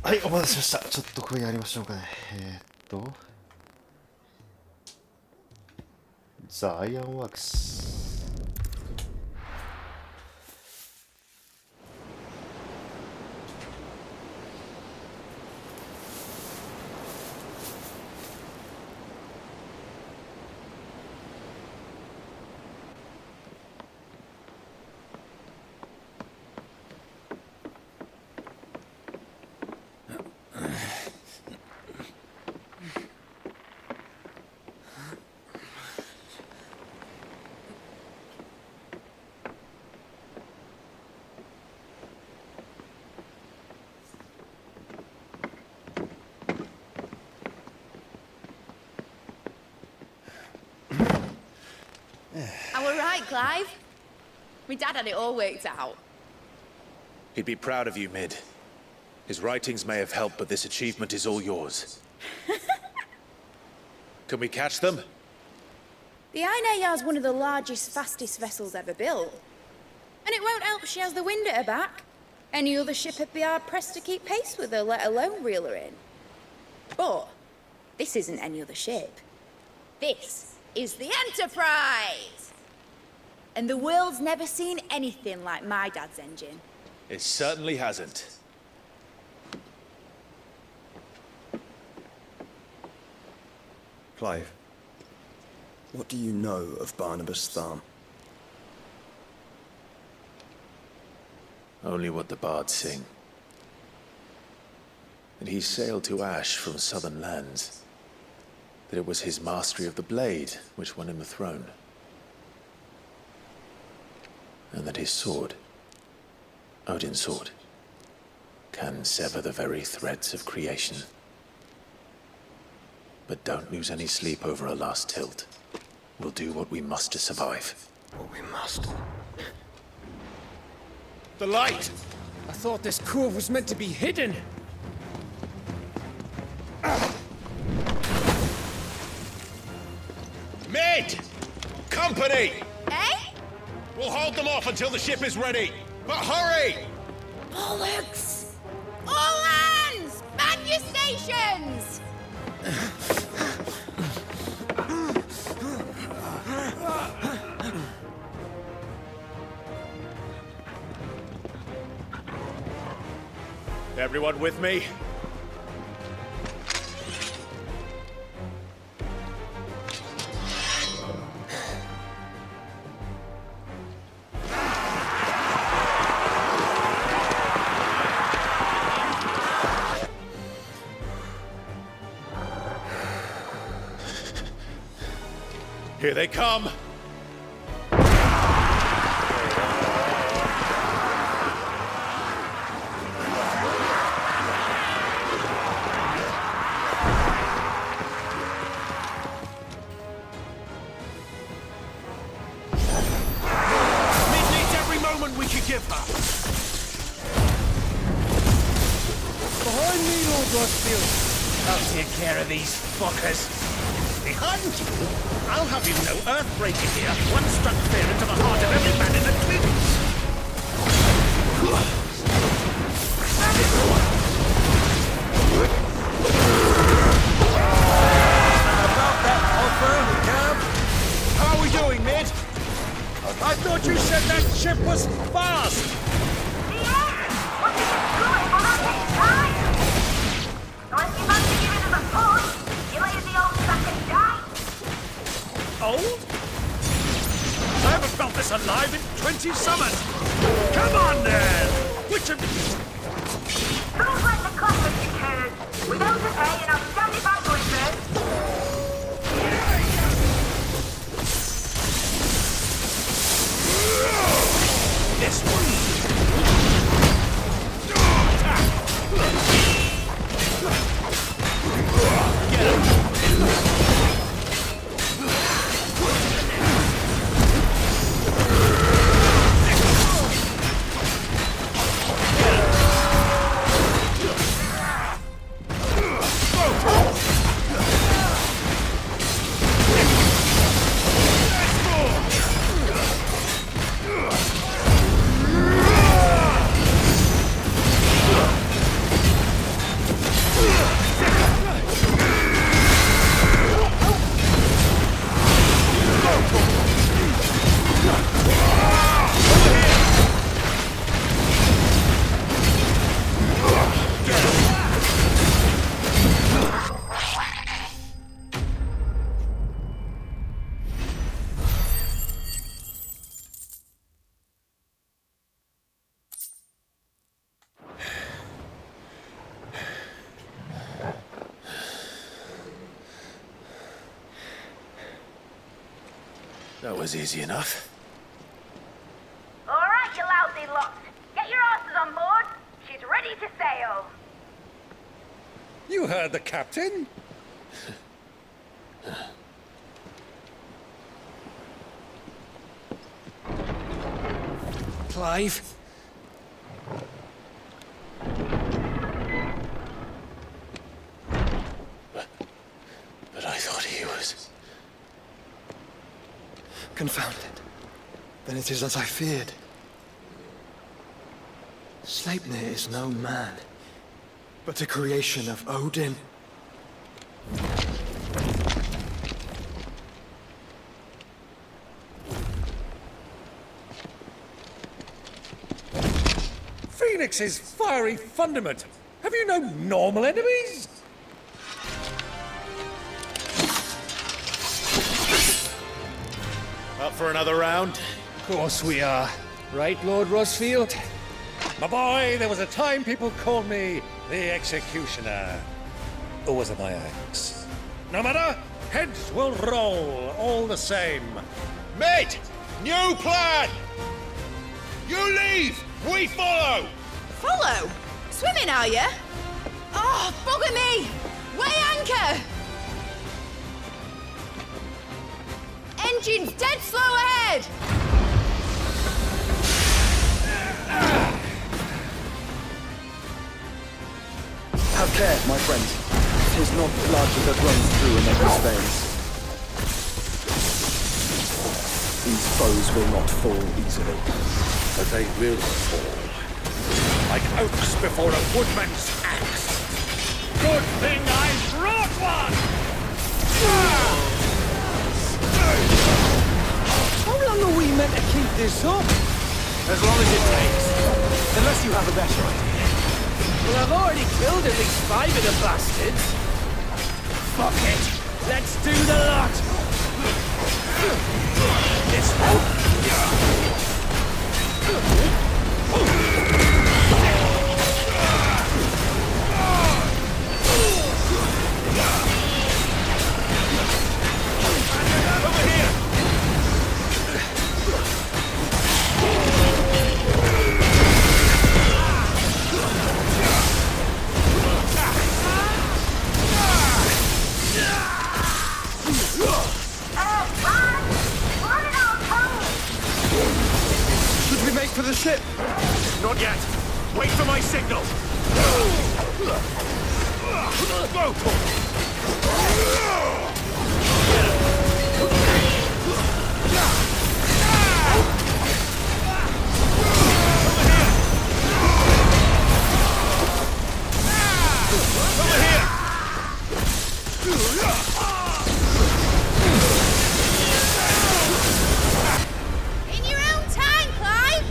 S: はい、お待たせしました。ちょっとこれやりましょうかね。ザ・アイアンワークス。
H: I were right, Clive. My dad had it all worked out.
E: He'd be proud of you, Mid. His writings may have helped, but this achievement is all yours. Can we catch them?
H: The Ainayar's one of the largest, fastest vessels ever built. And it won't help she has the wind at her back. Any other ship would be hard-pressed to keep pace with her, let alone reel her in. But this isn't any other ship. This is the Enterprise! And the world's never seen anything like my dad's engine.
E: It certainly hasn't.
B: Clive, what do you know of Barnabas Tharm?
E: Only what the bards sing. That he sailed to Ash from southern lands. That it was his mastery of the blade which won him the throne. And that his sword, Odin's sword, can sever the very threads of creation. But don't lose any sleep over a last tilt. We'll do what we must to survive.
S: What we must.
G: The light! I thought this cove was meant to be hidden.
E: Mid! Company!
H: Eh?
E: We'll hold them off until the ship is ready. But hurry!
H: Bollocks! All hands! Man your stations!
E: Everyone with me? Here they come! We could give her.
R: Behind me, Lord Rossfield. I'll take care of these fuckers. Behind you? I'll have you know earthbreaker here. One struck fear into the heart of every man in the cliffs. About that offer, Cam?
E: How are we doing, Mid?
R: I thought you said that ship was fast! Old? I haven't felt this alive in 20 summers! Come on, then! Which of these?
U: Don't let the clappers occur! Without a pay, and I'll stand it back going first!
R: This one! Get him!
E: was easy enough.
U: All right, you lousy lot. Get your asses on board. She's ready to sail.
L: You heard the captain.
G: Clive?
E: But I thought he was...
B: Confounded. Then it is as I feared. Sleipnir is no man, but a creation of Odin.
L: Phoenix's fiery fundament. Have you no normal enemies?
E: Up for another round?
G: Of course we are. Right, Lord Rosfield?
L: My boy, there was a time people called me the Executioner. Or was it my axe? No matter, heads will roll all the same.
R: Mate! New plan! You leave! We follow!
H: Follow? Swimming, are you? Oh, bugger me! Weigh anchor! Engine's dead slow ahead!
B: Have care, my friend. 'Tis not blood that runs through an enemy's veins. These foes will not fall easily.
L: But they will fall. Like oaks before a woodman's axe. Good thing I brought one!
B: How long are we meant to keep this up?
E: As long as it takes. Unless you have a better idea.
G: Well, I've already killed at least 5 of the bastards. Fuck it. Let's do the lot. This
R: Over here!
B: Should we make for the ship?
R: Not yet. Wait for my signal. Over here!
H: In your own time, Clive!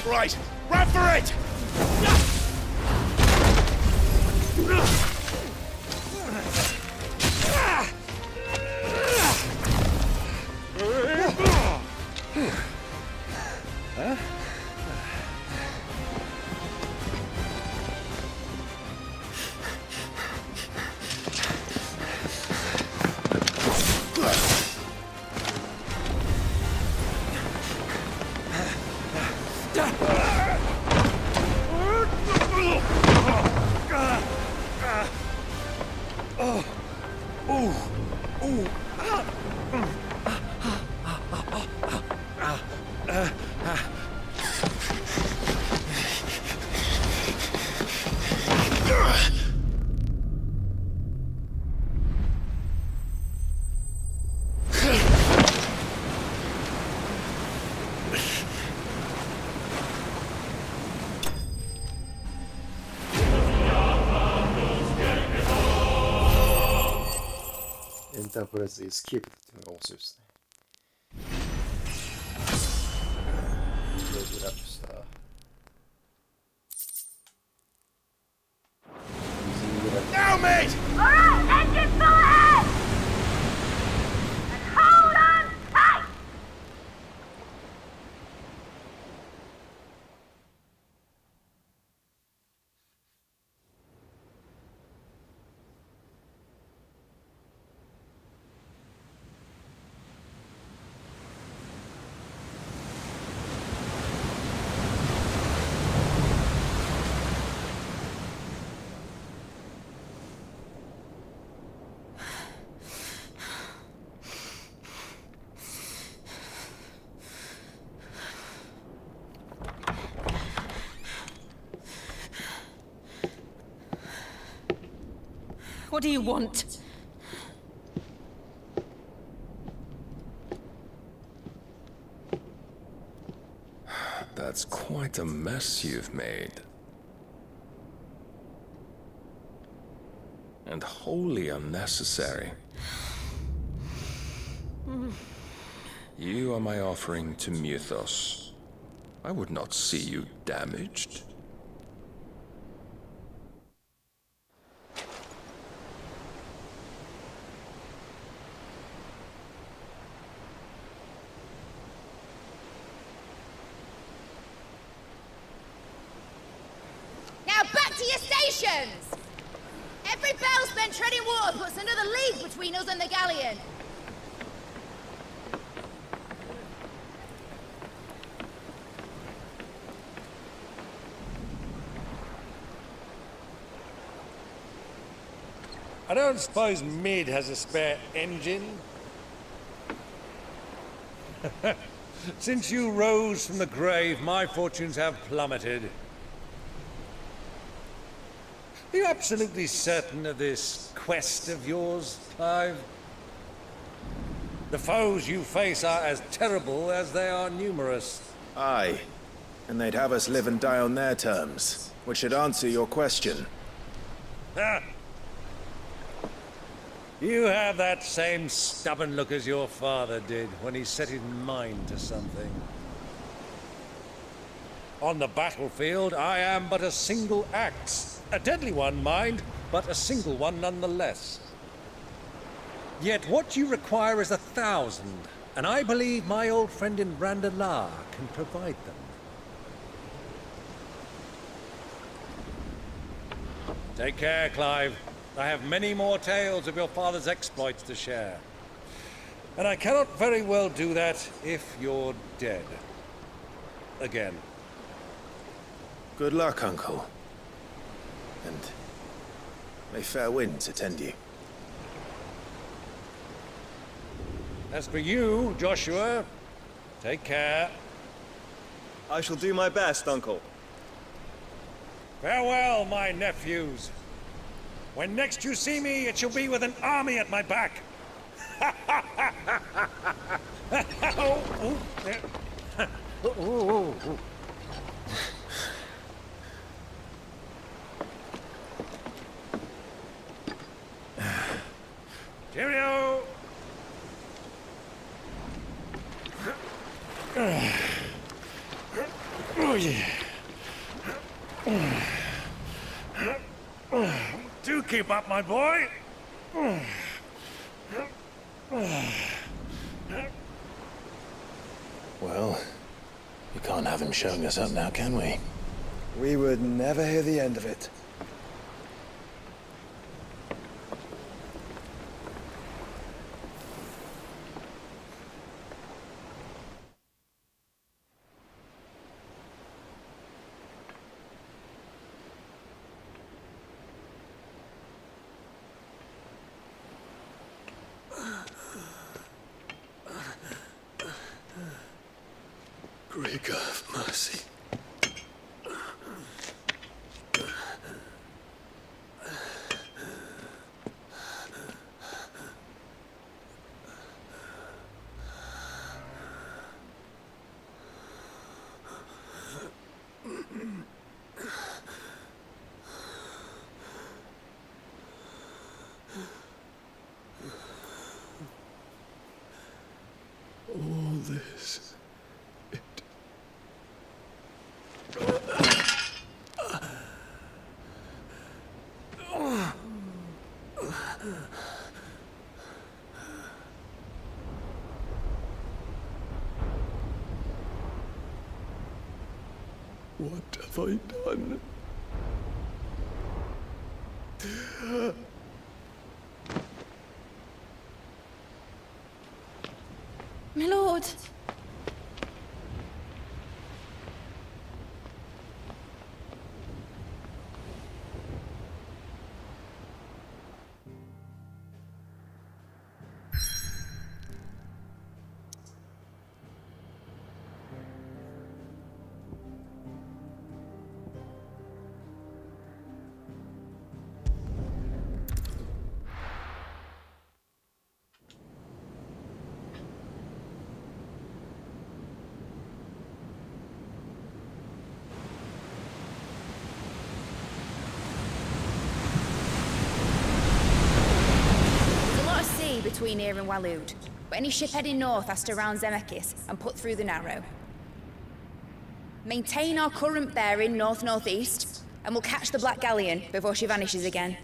R: Right, run for it!
S: エンタープライズエスケープっていうのが面白いですね。レベルアップした。
R: Now, mate!
U: All right, engine full ahead! And hold on tight!
P: What do you want?
K: That's quite a mess you've made. And wholly unnecessary. You are my offering to Mythos. I would not see you damaged.
H: Now back to your stations! Every bell spent treading water puts another league between us and the galleon.
L: I don't suppose Mid has a spare engine? Since you rose from the grave, my fortunes have plummeted. Are you absolutely certain of this quest of yours, Clive? The foes you face are as terrible as they are numerous.
F: Aye. And they'd have us live and die on their terms, which should answer your question.
L: Ha! You have that same stubborn look as your father did when he set his mind to something. On the battlefield, I am but a single axe. A deadly one, mind, but a single one nonetheless. Yet what you require is 1,000, and I believe my old friend in Randalar can provide them. Take care, Clive. I have many more tales of your father's exploits to share. And I cannot very well do that if you're dead. Again.
F: Good luck, Uncle. And may fair winds attend you.
L: As for you, Joshua, take care.
B: I shall do my best, Uncle.
L: Farewell, my nephews. When next you see me, it shall be with an army at my back. Cheerio! Oh, yeah. Do keep up, my boy.
F: Well, we can't have him showing us up now, can we?
B: We would never hear the end of it.
N: Great God of mercy. All this. What have I done?
P: My lord.
H: between here and Waloed, but any ship heading north has to round Zemeckis and put through the Narrow. Maintain our current bearing north-northeast, and we'll catch the Black Galleon before she vanishes again.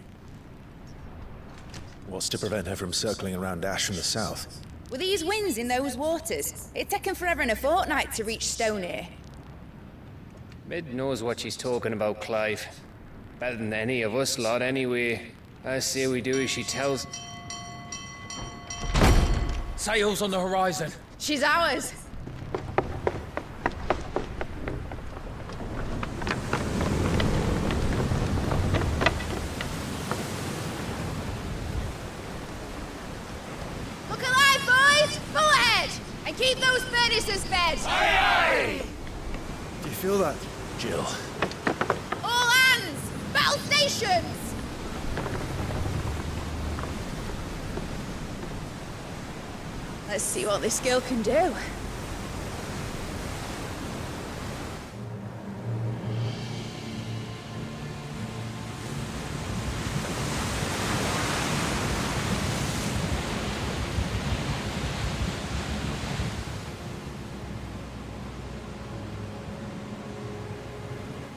F: What's to prevent her from circling around Ash from the south?
H: With these winds in those waters, it'd take 'em forever and a fortnight to reach Stonehere.
G: Mid knows what she's talking about, Clive. Better than any of us lot, anyway. I say we do as she tells.
R: Sails on the horizon.
H: She's ours. Look alive, boys! Pull ahead! And keep those furnaces fed!
R: Aye, aye!
B: Do you feel that,
F: Jill?
H: All hands! Battle stations! Let's see what this girl can do.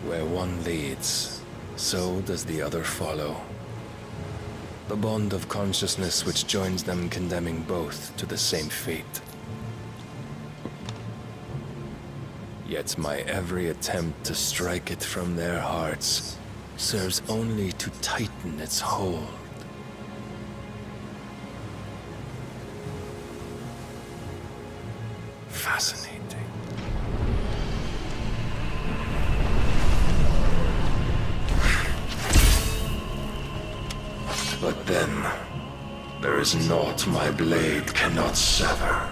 K: Where one leads, so does the other follow. The bond of consciousness which joins them condemning both to the same fate. Yet my every attempt to strike it from their hearts serves only to tighten its hold. Fascinating. But then, there is naught my blade cannot sever.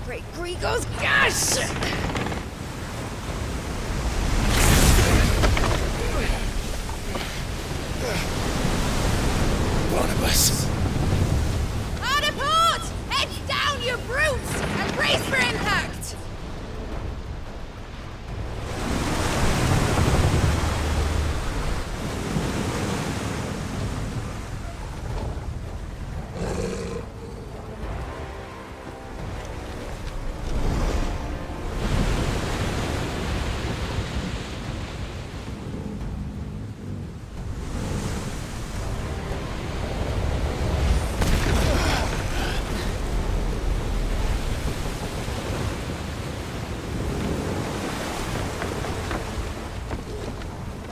H: Great Gregor's gosh!
F: Barnabas!
H: Hard apart! Heads down, you brutes! And brace for impact!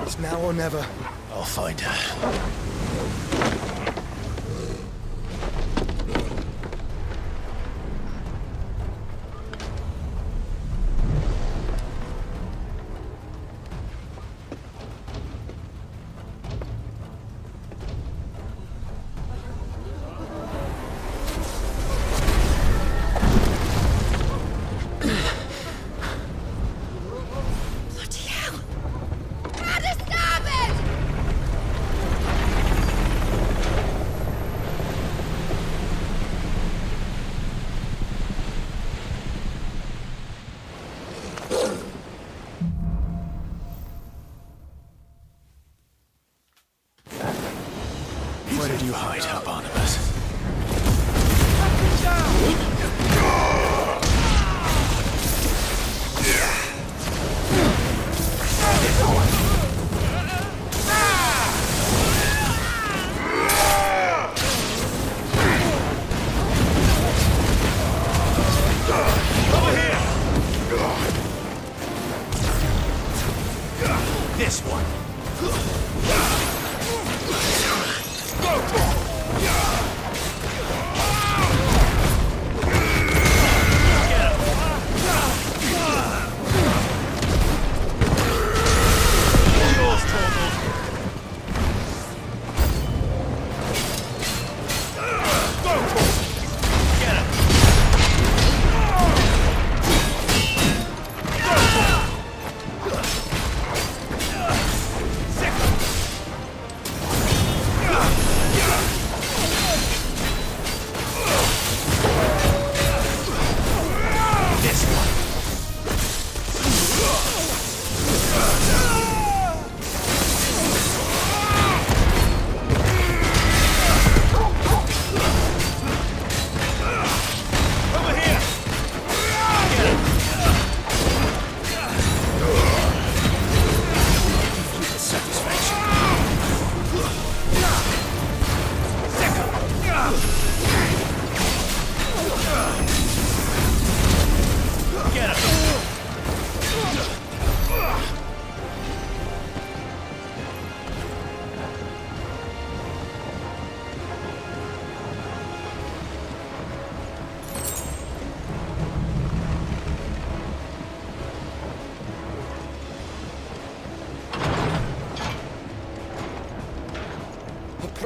B: It's now or never.
F: I'll find her.
H: Bloody hell! Hard to starboard!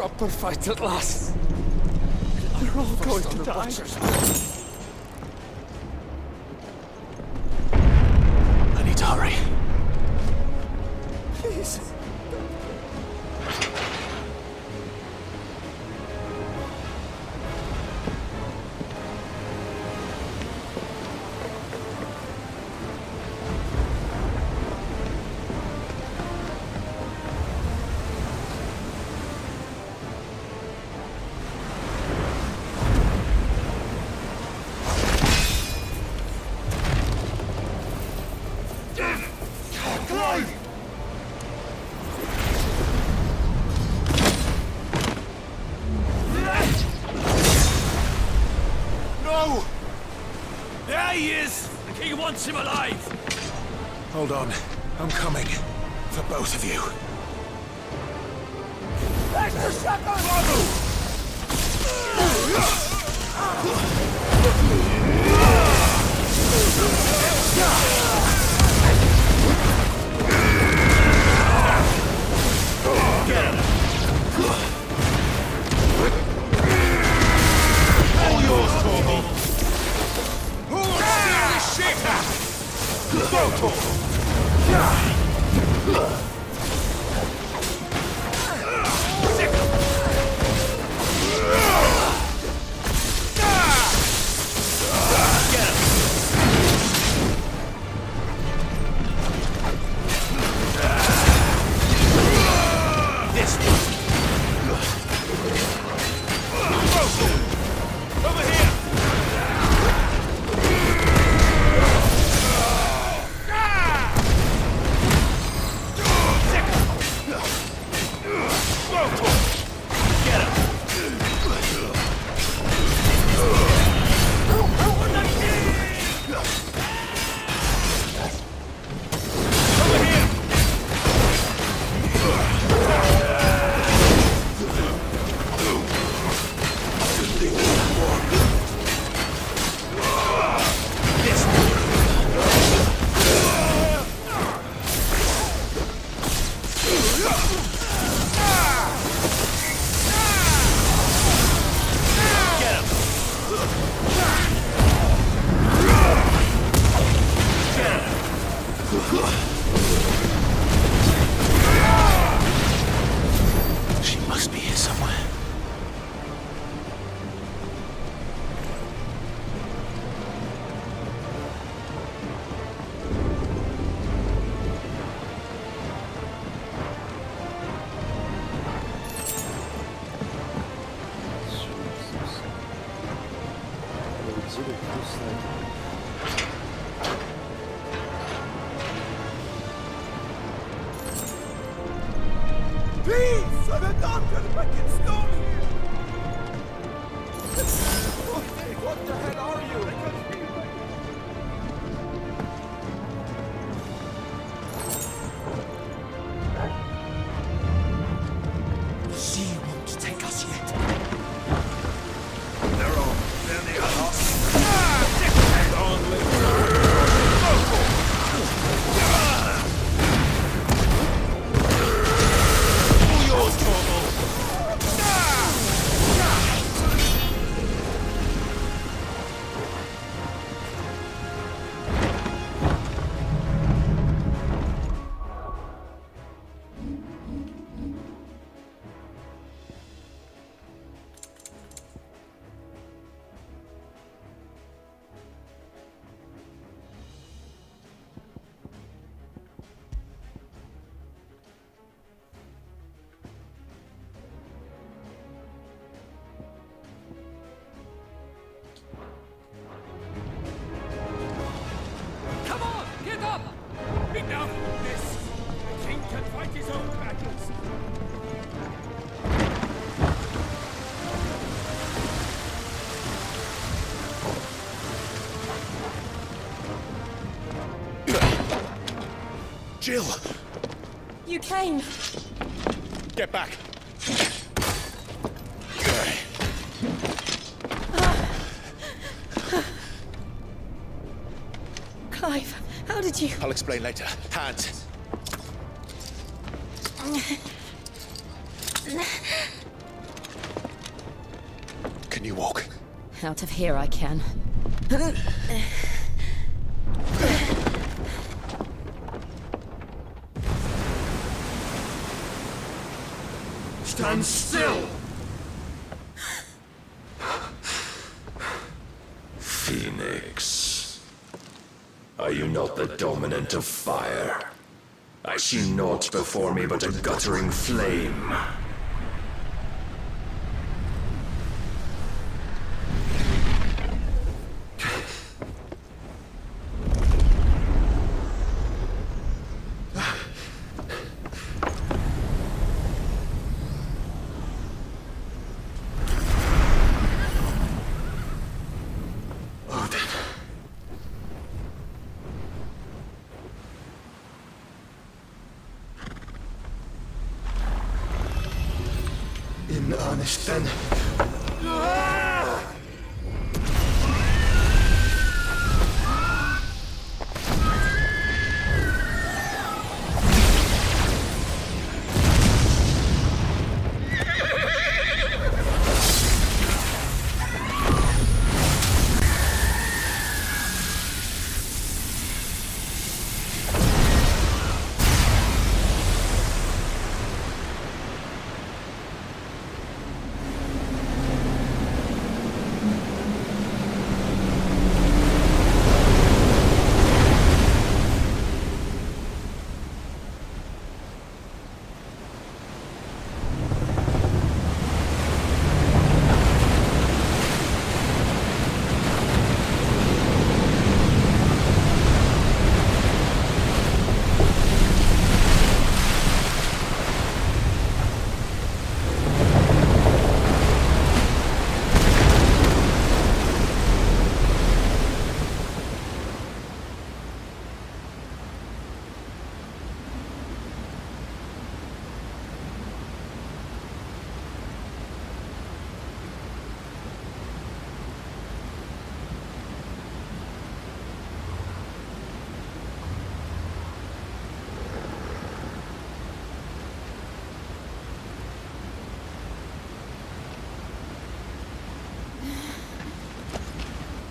B: proper fight at last. They're all going to die.
E: I need to hurry.
B: Please.
E: No! There he is! The king wants him alive! Hold on. I'm coming. For both of you.
R: That's the second
E: Get him! All yours, Torvald! Who'll steal this shit? Go, Torvald! She must be here somewhere.
R: Please, for the doctor, I can stone here! Okay, what the hell are you? I can't feel right. She won't take us yet.
E: They're all the others.
R: Come on, get up! Enough of this! The king can fight his own battles.
E: Jill!
P: You came.
E: Get back!
P: Clive, how did you...
E: I'll explain later. Hands! Can you walk?
Q: Out of here I can.
E: Stand still!
K: Phoenix. Are you not the dominant of fire? I see naught before me but a guttering flame.
E: In earnest, then.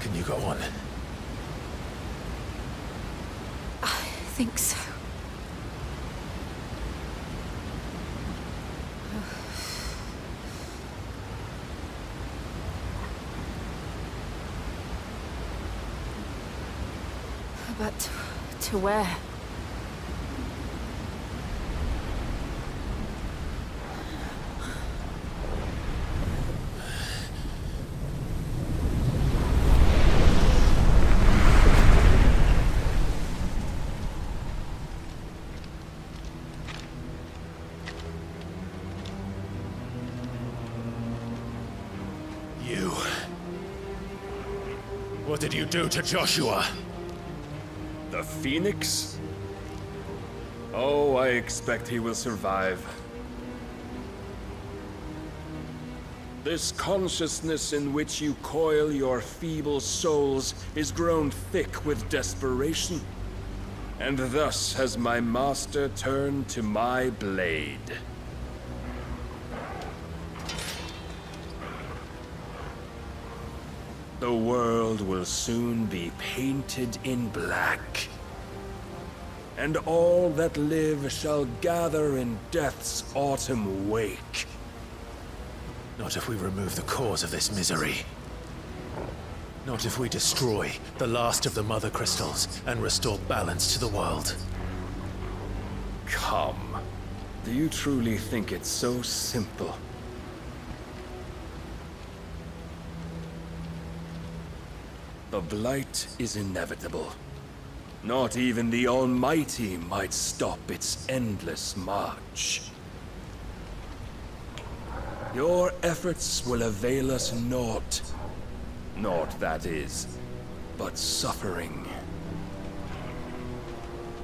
E: Can you go on?
P: I think so. But to where?
E: You. What did you do to Joshua?
K: The Phoenix? Oh, I expect he will survive. This consciousness in which you coil your feeble souls is grown thick with desperation. And thus has my master turned to my blade. The world will soon be painted in black. And all that live shall gather in death's autumn wake.
E: Not if we remove the cause of this misery. Not if we destroy the last of the Mother Crystals and restore balance to the world.
K: Come. Do you truly think it's so simple? The blight is inevitable. Not even the Almighty might stop its endless march. Your efforts will avail us naught. Naught, that is, but suffering.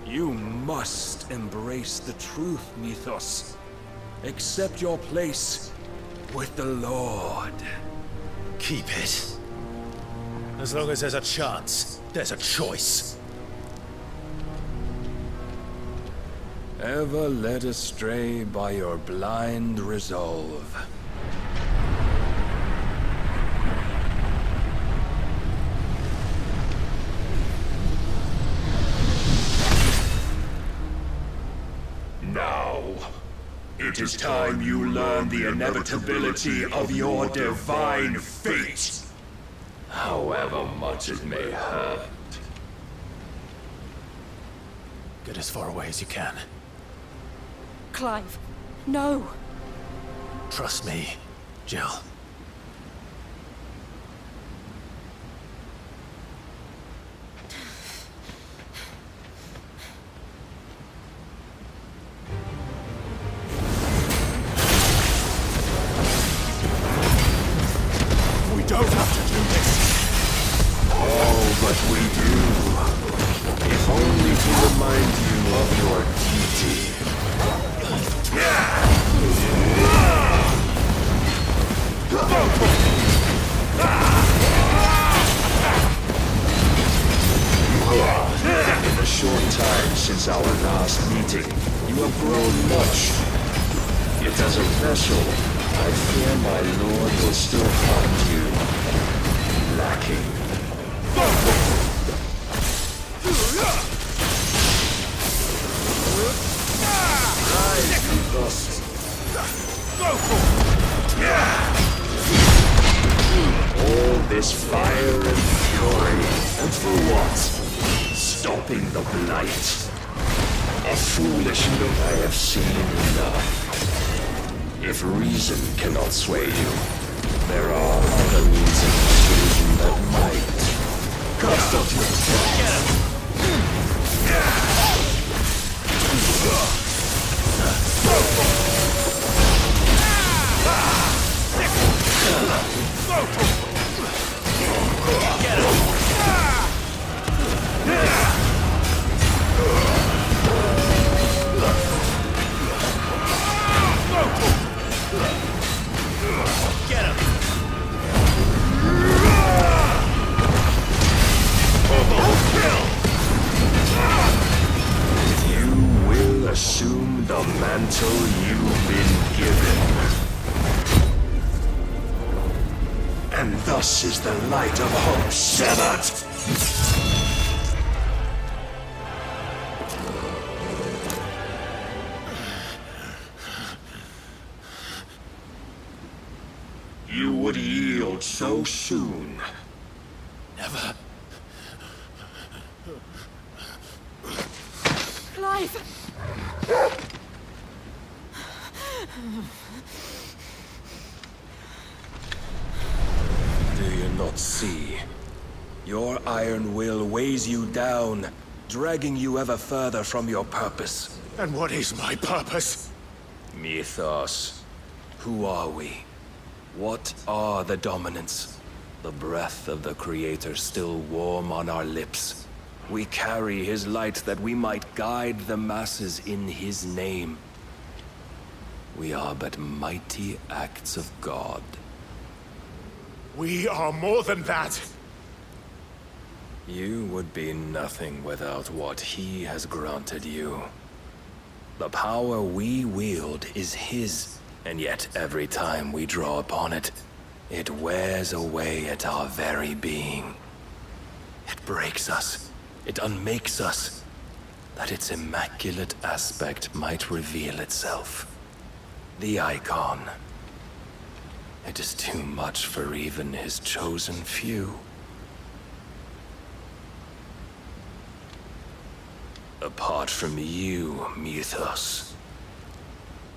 K: You must embrace the truth, Mythos. Accept your place with the Lord.
E: Keep it. As long as there's a chance, there's a choice.
K: Ever led astray by your blind resolve. It is time you learn the inevitability of your divine fate. However much it may hurt.
E: Get as far away as you can.
P: Clive, no.
E: Trust me, Jill. We don't have to do this.
K: Oh, but we do. If only to remind you of your duty. In the short time since our last meeting, you have grown much. Yet as a vessel, I fear my lord will still find you lacking. Rise, Mythos. All this fire and fury, and for what? Stopping the blight. A foolish look I have seen enough. If reason cannot sway you, there are other means of persuasion that might. Cast off your thoughts. Assume the mantle you've been given. And thus is the light of hope severed. You would yield so soon.
E: Never.
P: Clive!
K: Do you not see? Your iron will weighs you down, dragging you ever further from your purpose.
E: And what is my purpose?
K: Mythos. Who are we? What are the dominants? The breath of the Creator still warm on our lips. We carry his light that we might guide the masses in his name. We are but mighty acts of God.
E: We are more than that.
K: You would be nothing without what he has granted you. The power we wield is his, and yet every time we draw upon it, it wears away at our very being. It breaks us. It unmakes us, that its immaculate aspect might reveal itself. The icon. It is too much for even his chosen few. Apart from you, Mythos,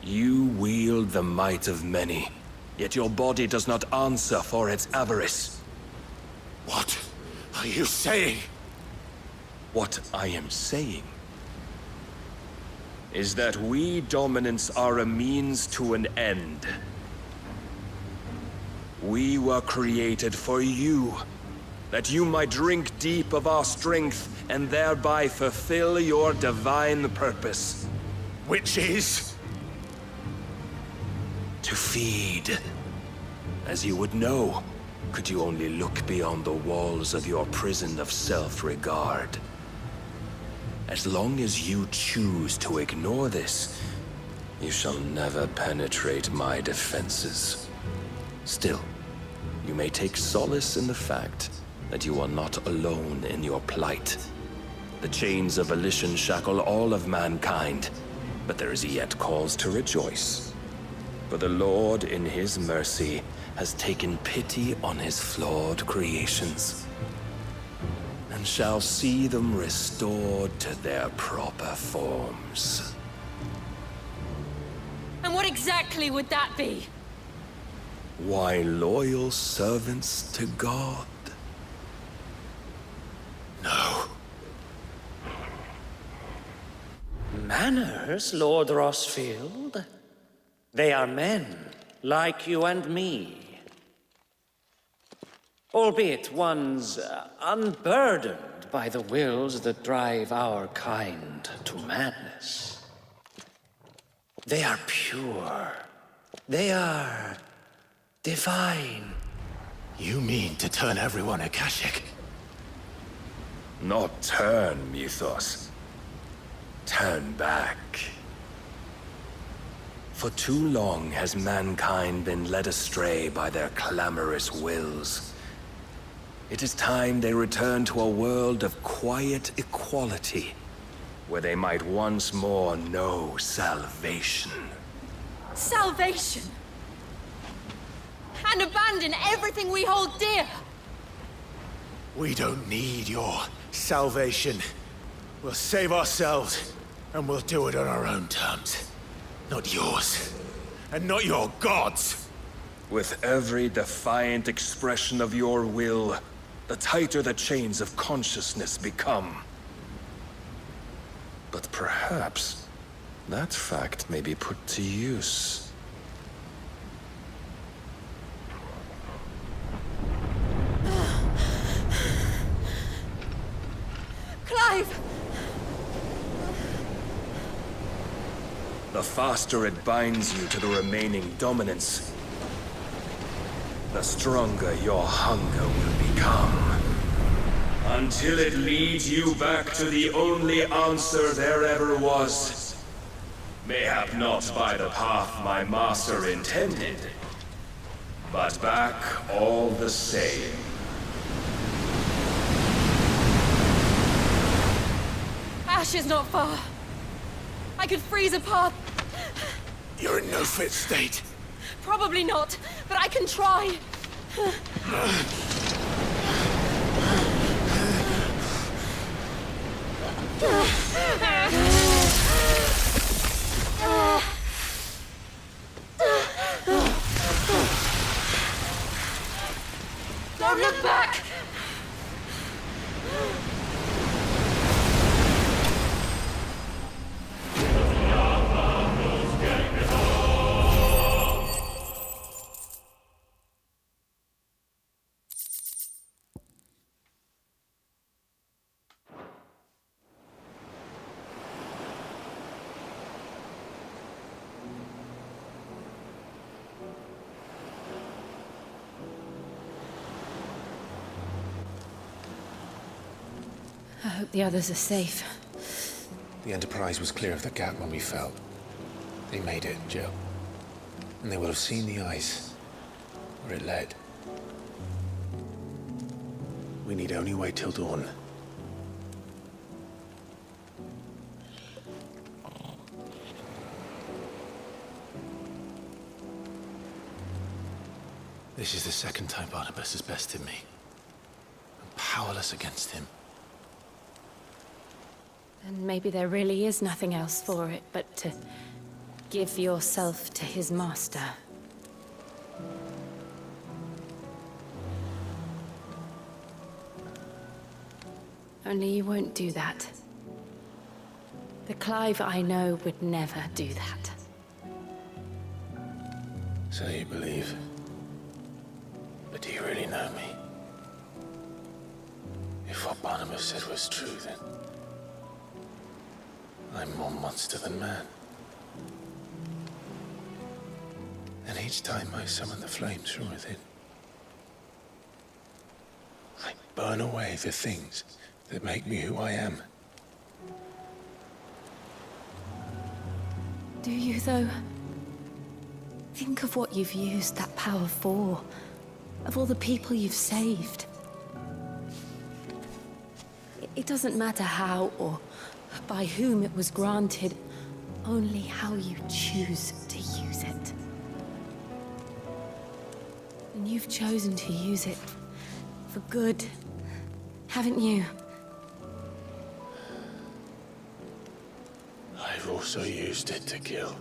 K: you wield the might of many, yet your body does not answer for its avarice.
E: What are you saying?
K: What I am saying is that we dominants are a means to an end. We were created for you, that you might drink deep of our strength and thereby fulfill your divine purpose.
E: Which is?
K: To feed. As you would know, could you only look beyond the walls of your prison of self-regard. As long as you choose to ignore this, you shall never penetrate my defenses. Still, you may take solace in the fact that you are not alone in your plight. The chains of volition shackle all of mankind, but there is yet cause to rejoice. For the Lord, in his mercy, has taken pity on his flawed creations, and shall see them restored to their proper forms.
D: And what exactly would that be?
K: Why, loyal servants to God.
E: No.
J: Manners, Lord Rossfield? They are men, like you and me. Albeit ones unburdened by the wills that drive our kind to madness. They are pure. They are divine.
E: You mean to turn everyone Akashic?
K: Not turn, Mythos. Turn back. For too long has mankind been led astray by their clamorous wills. It is time they return to a world of quiet equality, where they might once more know salvation.
D: Salvation? And abandon everything we hold dear?
E: We don't need your salvation. We'll save ourselves, and we'll do it on our own terms. Not yours, and not your gods.
K: With every defiant expression of your will, the tighter the chains of consciousness become. But perhaps that fact may be put to use.
D: Clive!
K: The faster it binds you to the remaining dominance, the stronger your hunger will become. Until it leads you back to the only answer there ever was. Mayhap not by the path my master intended, but back all the same.
D: Ash is not far. I could freeze a path.
E: You're in no fit state.
D: Probably not, but I can try. Don't look back! I hope the others are safe.
G: The Enterprise was clear of the gap when we fell. They made it, Jill. And they will have seen the ice, where it led. We need only wait till dawn.
E: This is the second time Barnabas has bested me. I'm powerless against him.
D: And maybe there really is nothing else for it but to give yourself to his master. Only you won't do that. The Clive I know would never do that.
G: So you believe. But do you really know me? If what Barnabas said was true, then I'm more monster than man. And each time I summon the flames from within, I burn away the things that make me who I am.
D: Do you, though? Think of what you've used that power for. Of all the people you've saved. It doesn't matter how or by whom it was granted, only how you choose to use it.
P: You've chosen to use it for good, haven't you?
E: I've also used it to kill.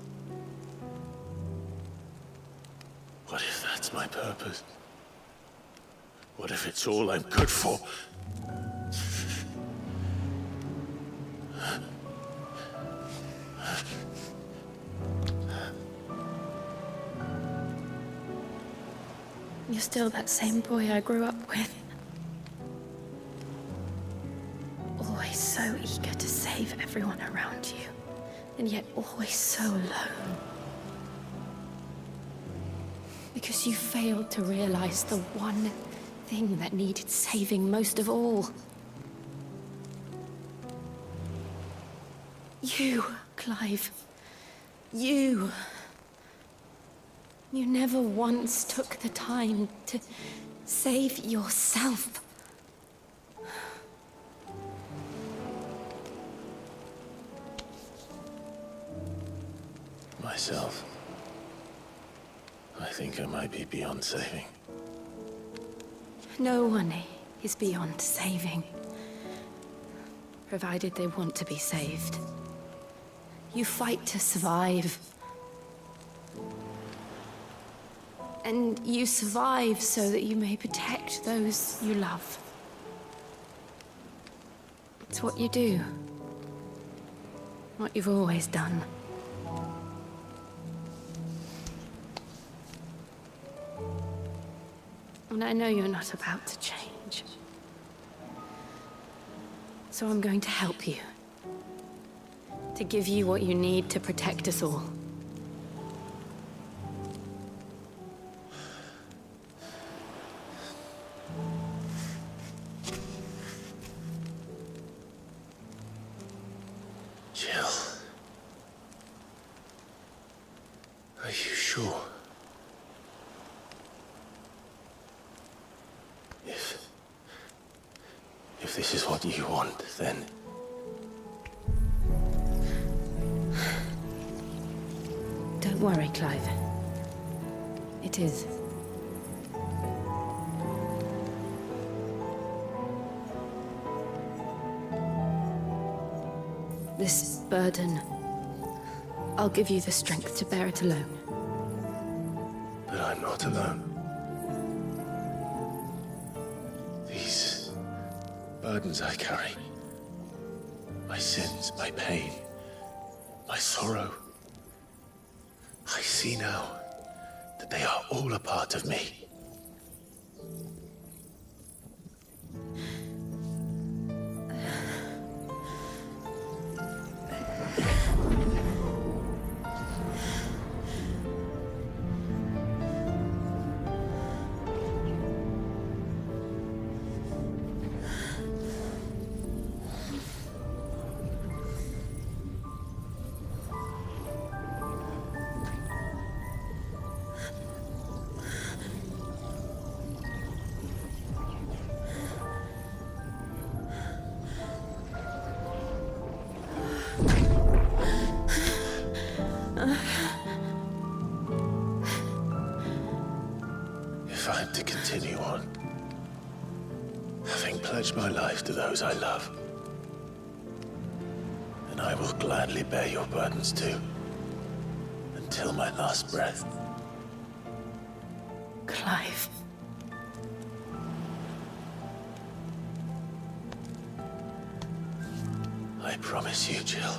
E: What if that's my purpose? What if it's all I'm good for?
P: You're still that same boy I grew up with. Always so eager to save everyone around you, and yet always so alone. Because you failed to realize the one thing that needed saving most of all. You, Clive. You. You never once took the time to save yourself.
E: Myself. I think I might be beyond saving.
P: No one is beyond saving, provided they want to be saved. You fight to survive. And you survive so that you may protect those you love. It's what you do. What you've always done. And I know you're not about to change. So I'm going to help you. To give you what you need to protect us all.
E: Jill. Are you sure? If this is what you want, then...
P: Don't worry, Clive. It is. This burden, I'll give you the strength to bear it alone.
E: But I'm not alone. These burdens I carry, my sins, my pain, my sorrow, I see now that they are all a part of me. If I'm to continue on, having pledged my life to those I love, then I will gladly bear your burdens too, until my last breath.
P: Clive.
E: I promise you, Jill,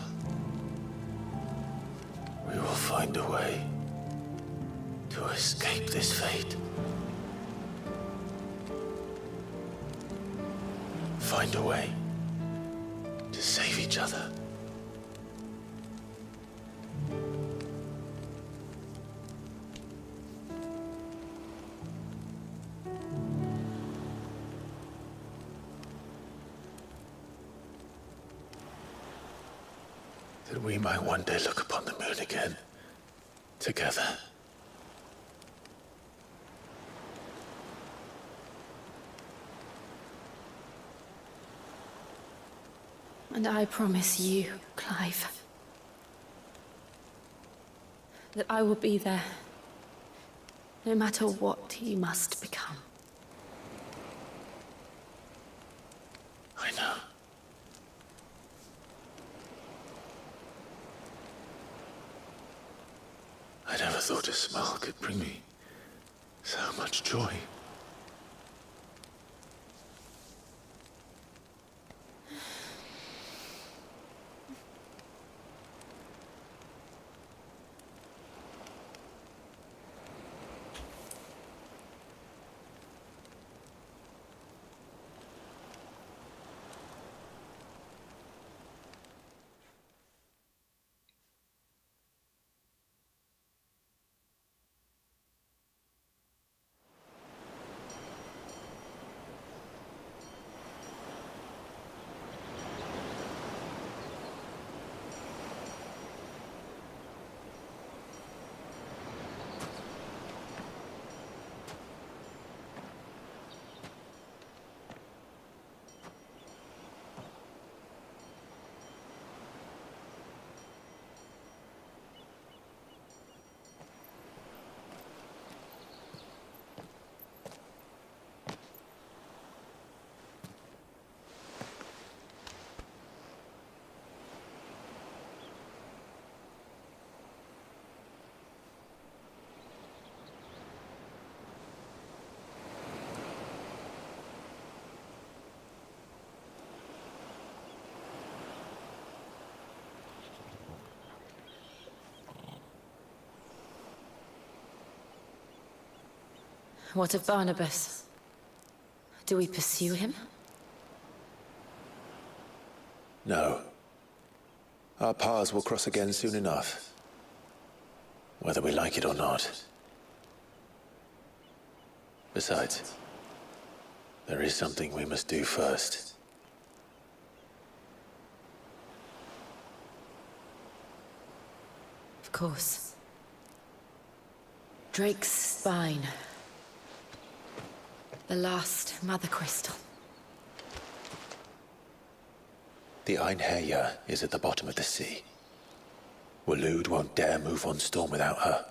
E: we will find a way to escape this fate. Find a way to save each other. That we might one day look upon the moon again, together.
P: And I promise you, Clive, that I will be there No matter what, you must become.
E: I know. I never thought a smile could bring me so much joy.
D: What of Barnabas? Do we pursue him?
E: No. Our paths will cross again soon enough. Whether we like it or not. Besides, there is something we must do first.
D: Of course. Drake's spine. The last Mother Crystal.
E: The Einherjar is at the bottom of the sea. Waloed won't dare move on Storm without her.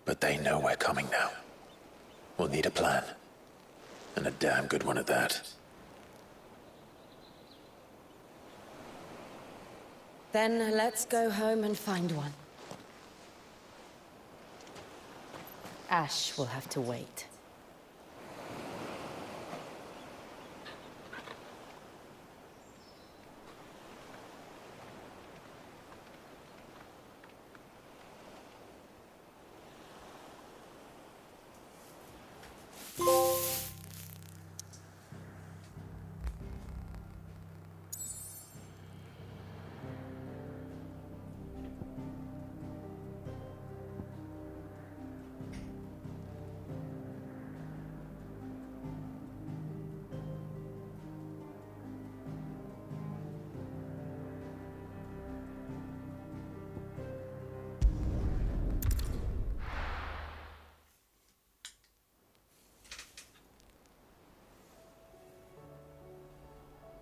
E: But they know we're coming now. We'll need a plan. And a damn good one at that.
D: Then let's go home and find one. Ash will have to wait.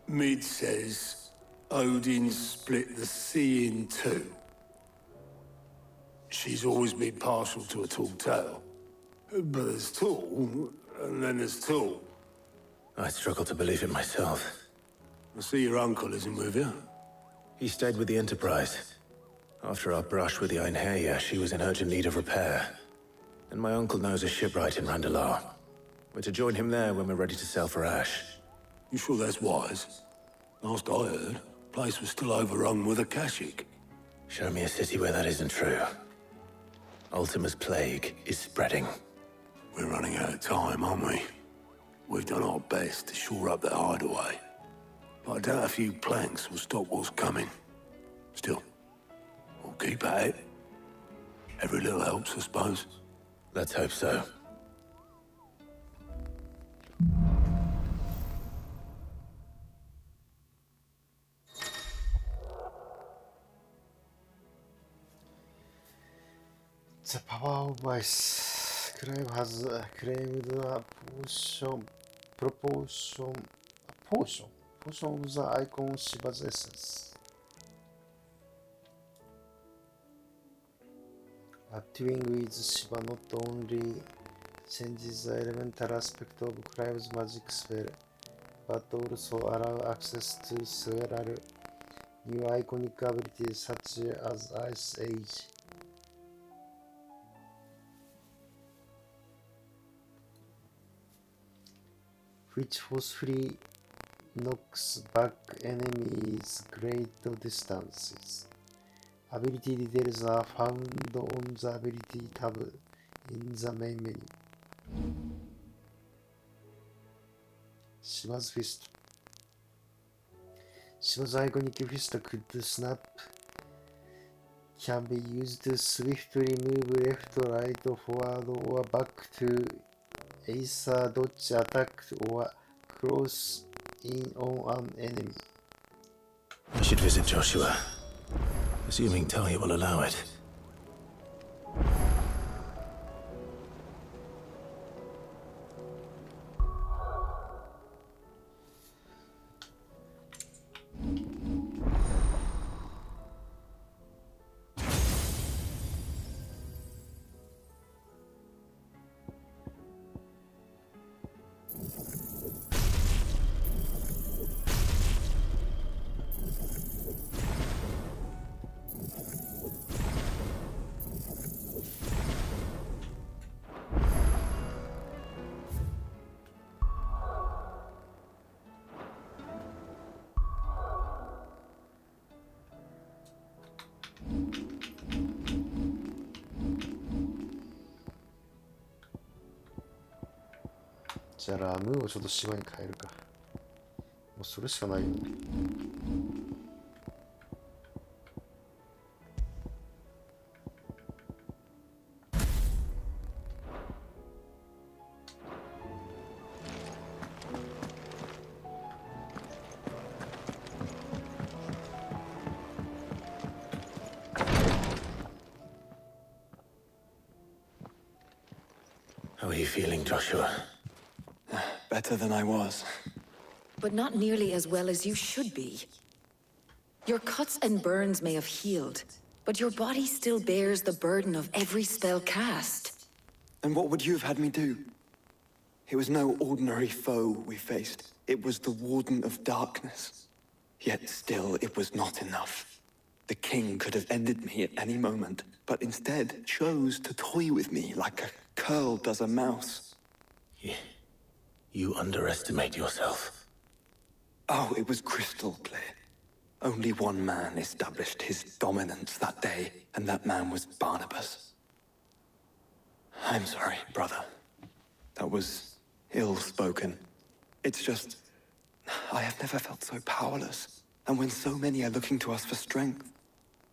N: Mid says Odin split the sea in two. She's always been partial to a tall tale. But there's tall, and then there's tall.
E: I struggle to believe it myself.
N: I see your uncle isn't with you.
E: He stayed with the Enterprise. After our brush with the Einherjar, she was in urgent need of repair. And my uncle knows a shipwright in Randalar. We're to join him there when we're ready to sail for Ash.
N: You sure that's wise? Last I heard, the place was still overrun with Akashic.
E: Show me a city where that isn't true. Ultima's plague is spreading.
N: We're running out of time, aren't we? We've done our best to shore up that hideaway. But I doubt a few planks will stop what's coming. Still, we'll keep at it. Every little helps, I suppose.
E: Let's hope so.
S: The power of vice. Crave has craved a potion of the icon Shiva's essence. Dueling with Shiva not only changes the elemental aspect of Clive's magic spell, but also allows access to several new iconic abilities such as Ice Age. Which forcefully knocks back enemies great distances. Ability details are found on the ability tab in the main menu. Shiva's Fist. Shiva's iconic fist could snap, can be used to swiftly move left, right, forward, or back to either dodge attack or close in on an enemy.
E: I should visit Joshua, assuming Talia will allow it.
S: じゃあラムをちょっと島に変えるか。もうそれしかないよね。
E: How are you feeling, Joshua?
B: Better than I was.
T: But not nearly as well as you should be. Your cuts and burns may have healed, but your body still bears the burden of every spell cast.
B: And what would you have had me do? It was no ordinary foe we faced. It was the Warden of Darkness. Yet still, it was not enough. The king could have ended me at any moment, but instead chose to toy with me like a curl does a mouse.
E: You underestimate yourself.
B: Oh, it was crystal clear. Only one man established his dominance that day, and that man was Barnabas. I'm sorry, brother. That was ill-spoken. It's just, I have never felt so powerless. And when so many are looking to us for strength,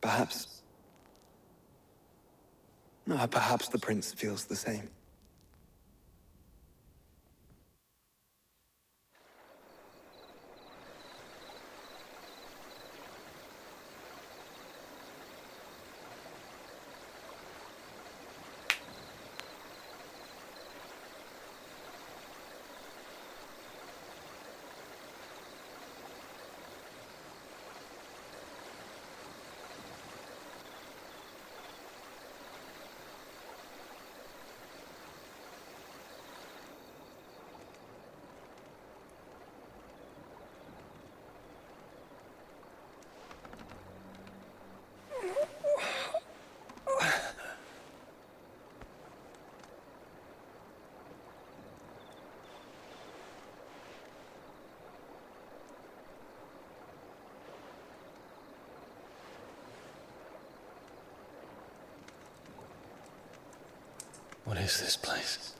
B: perhaps the prince feels the same.
E: What is this place?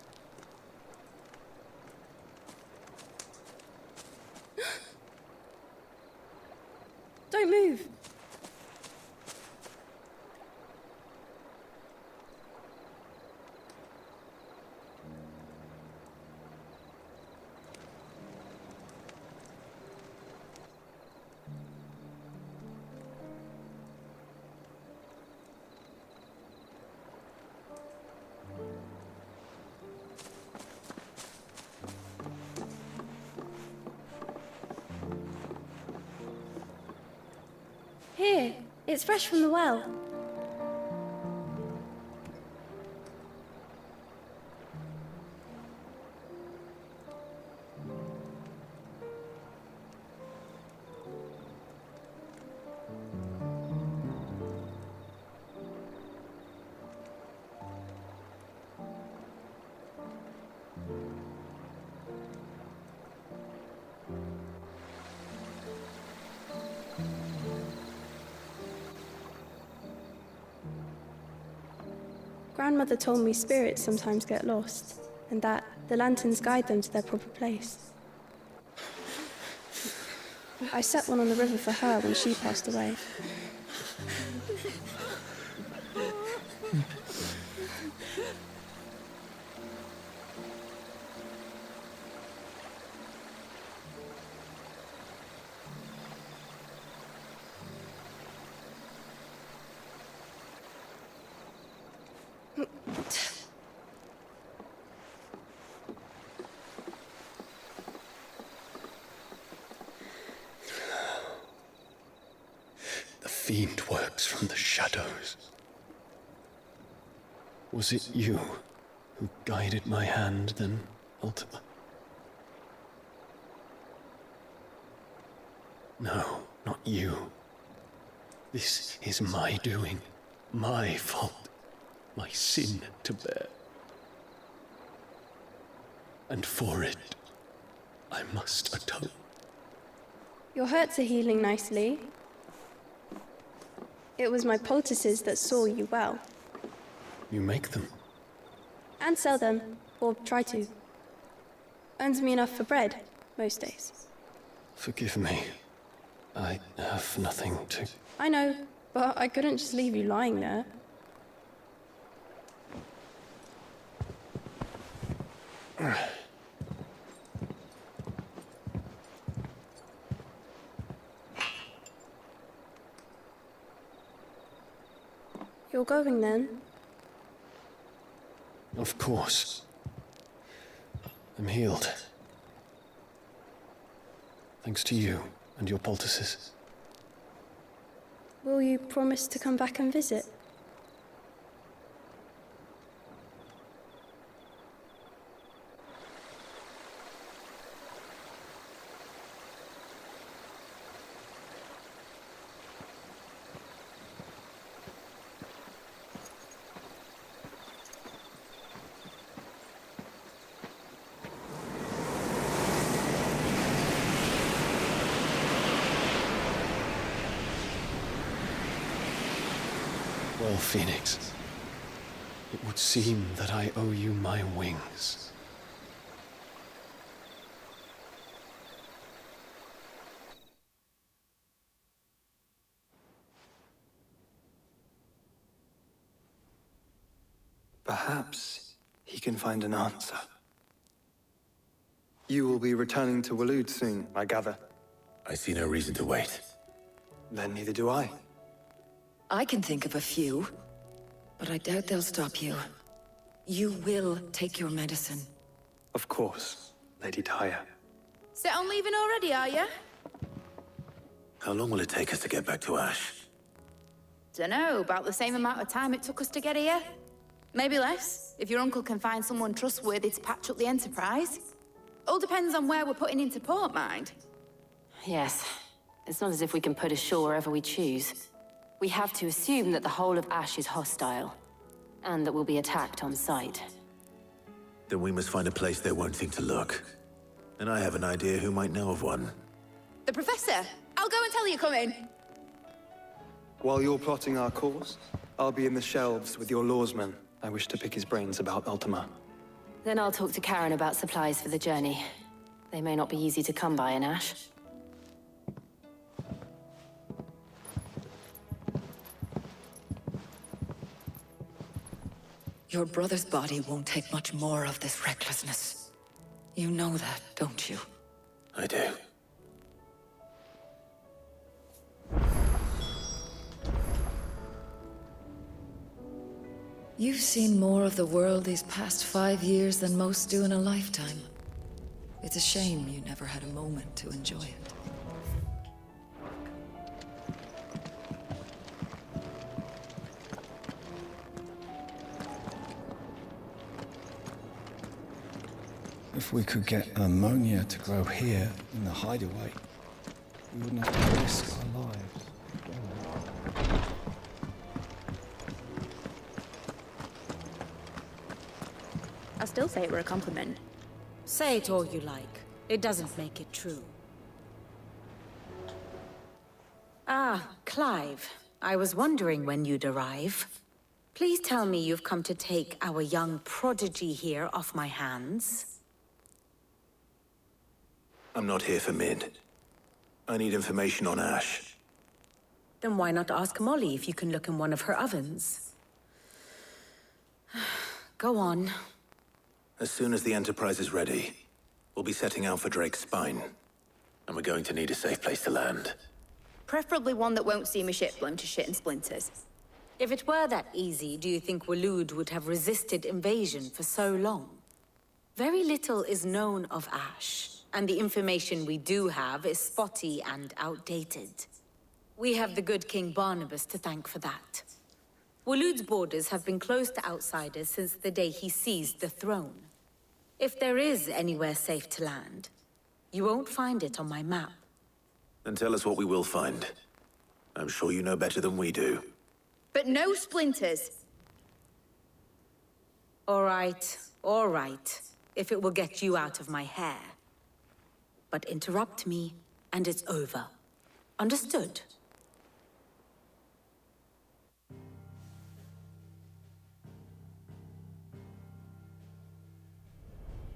P: Don't move. Here, it's fresh from the well.
C: Grandmother told me spirits sometimes get lost, and that the lanterns guide them to their proper place. I set one on the river for her when she passed away.
K: The fiend works from the shadows. Was it you who guided my hand then, Ultima? No, not you. This is my doing, my fault, my sin to bear. And for it, I must atone.
C: Your hurts are healing nicely. It was my poultices that saw you well.
K: You make them?
C: And sell them, or try to. Earns me enough for bread, most days.
K: Forgive me. I have nothing to...
C: I know, but I couldn't just leave you lying there. You're going then?
K: Of course. I'm healed. Thanks to you and your poultices.
C: Will you promise to come back and visit?
K: Well, Phoenix, it would seem that I owe you my wings.
B: Perhaps he can find an answer. You will be returning to Waloed soon, I gather.
E: I see no reason to wait.
B: Then neither do I.
T: I can think of a few, but I doubt they'll stop you. You will take your medicine.
B: Of course, Lady Tyre.
H: Set on leaving already, are you?
E: How long will it take us to get back to Ash?
H: Dunno, about the same amount of time it took us to get here. Maybe less, if your uncle can find someone trustworthy to patch up the Enterprise. All depends on where we're putting into port, mind.
D: Yes. It's not as if we can put ashore wherever we choose. We have to assume that the whole of Ash is hostile, and that we'll be attacked on sight.
E: Then we must find a place they won't think to look. And I have an idea who might know of one.
H: The Professor! I'll go and tell you coming!
B: While you're plotting our course, I'll be in the shelves with your lawsman. I wish to pick his brains about Ultima.
D: Then I'll talk to Karen about supplies for the journey. They may not be easy to come by in Ash.
T: Your brother's body won't take much more of this recklessness. You know that, don't you?
E: I do.
T: You've seen more of the world these past 5 years than most do in a lifetime. It's a shame you never had a moment to enjoy it.
V: If we could get ammonia to grow here in the hideaway, we wouldn't have to risk our lives.
H: I'll still say it were a compliment.
W: Say it all you like. It doesn't make it true. Ah, Clive. I was wondering when you'd arrive. Please tell me you've come to take our young prodigy here off my hands.
N: I'm not here for Mid. I need information on Ash.
W: Then why not ask Molly if you can look in one of her ovens? Go on.
N: As soon as the Enterprise is ready, we'll be setting out for Drake's Spine. And we're going to need a safe place to land.
H: Preferably one that won't see my ship blown to shit and splinters.
W: If it were that easy, do you think Waloed would have resisted invasion for so long? Very little is known of Ash, and the information we do have is spotty and outdated. We have the good King Barnabas to thank for that. Waloed's borders have been closed to outsiders since the day he seized the throne. If there is anywhere safe to land, you won't find it on my map.
N: Then tell us what we will find. I'm sure you know better than we do.
H: But no splinters!
W: All right. If it will get you out of my hair. But interrupt me, and it's over. Understood?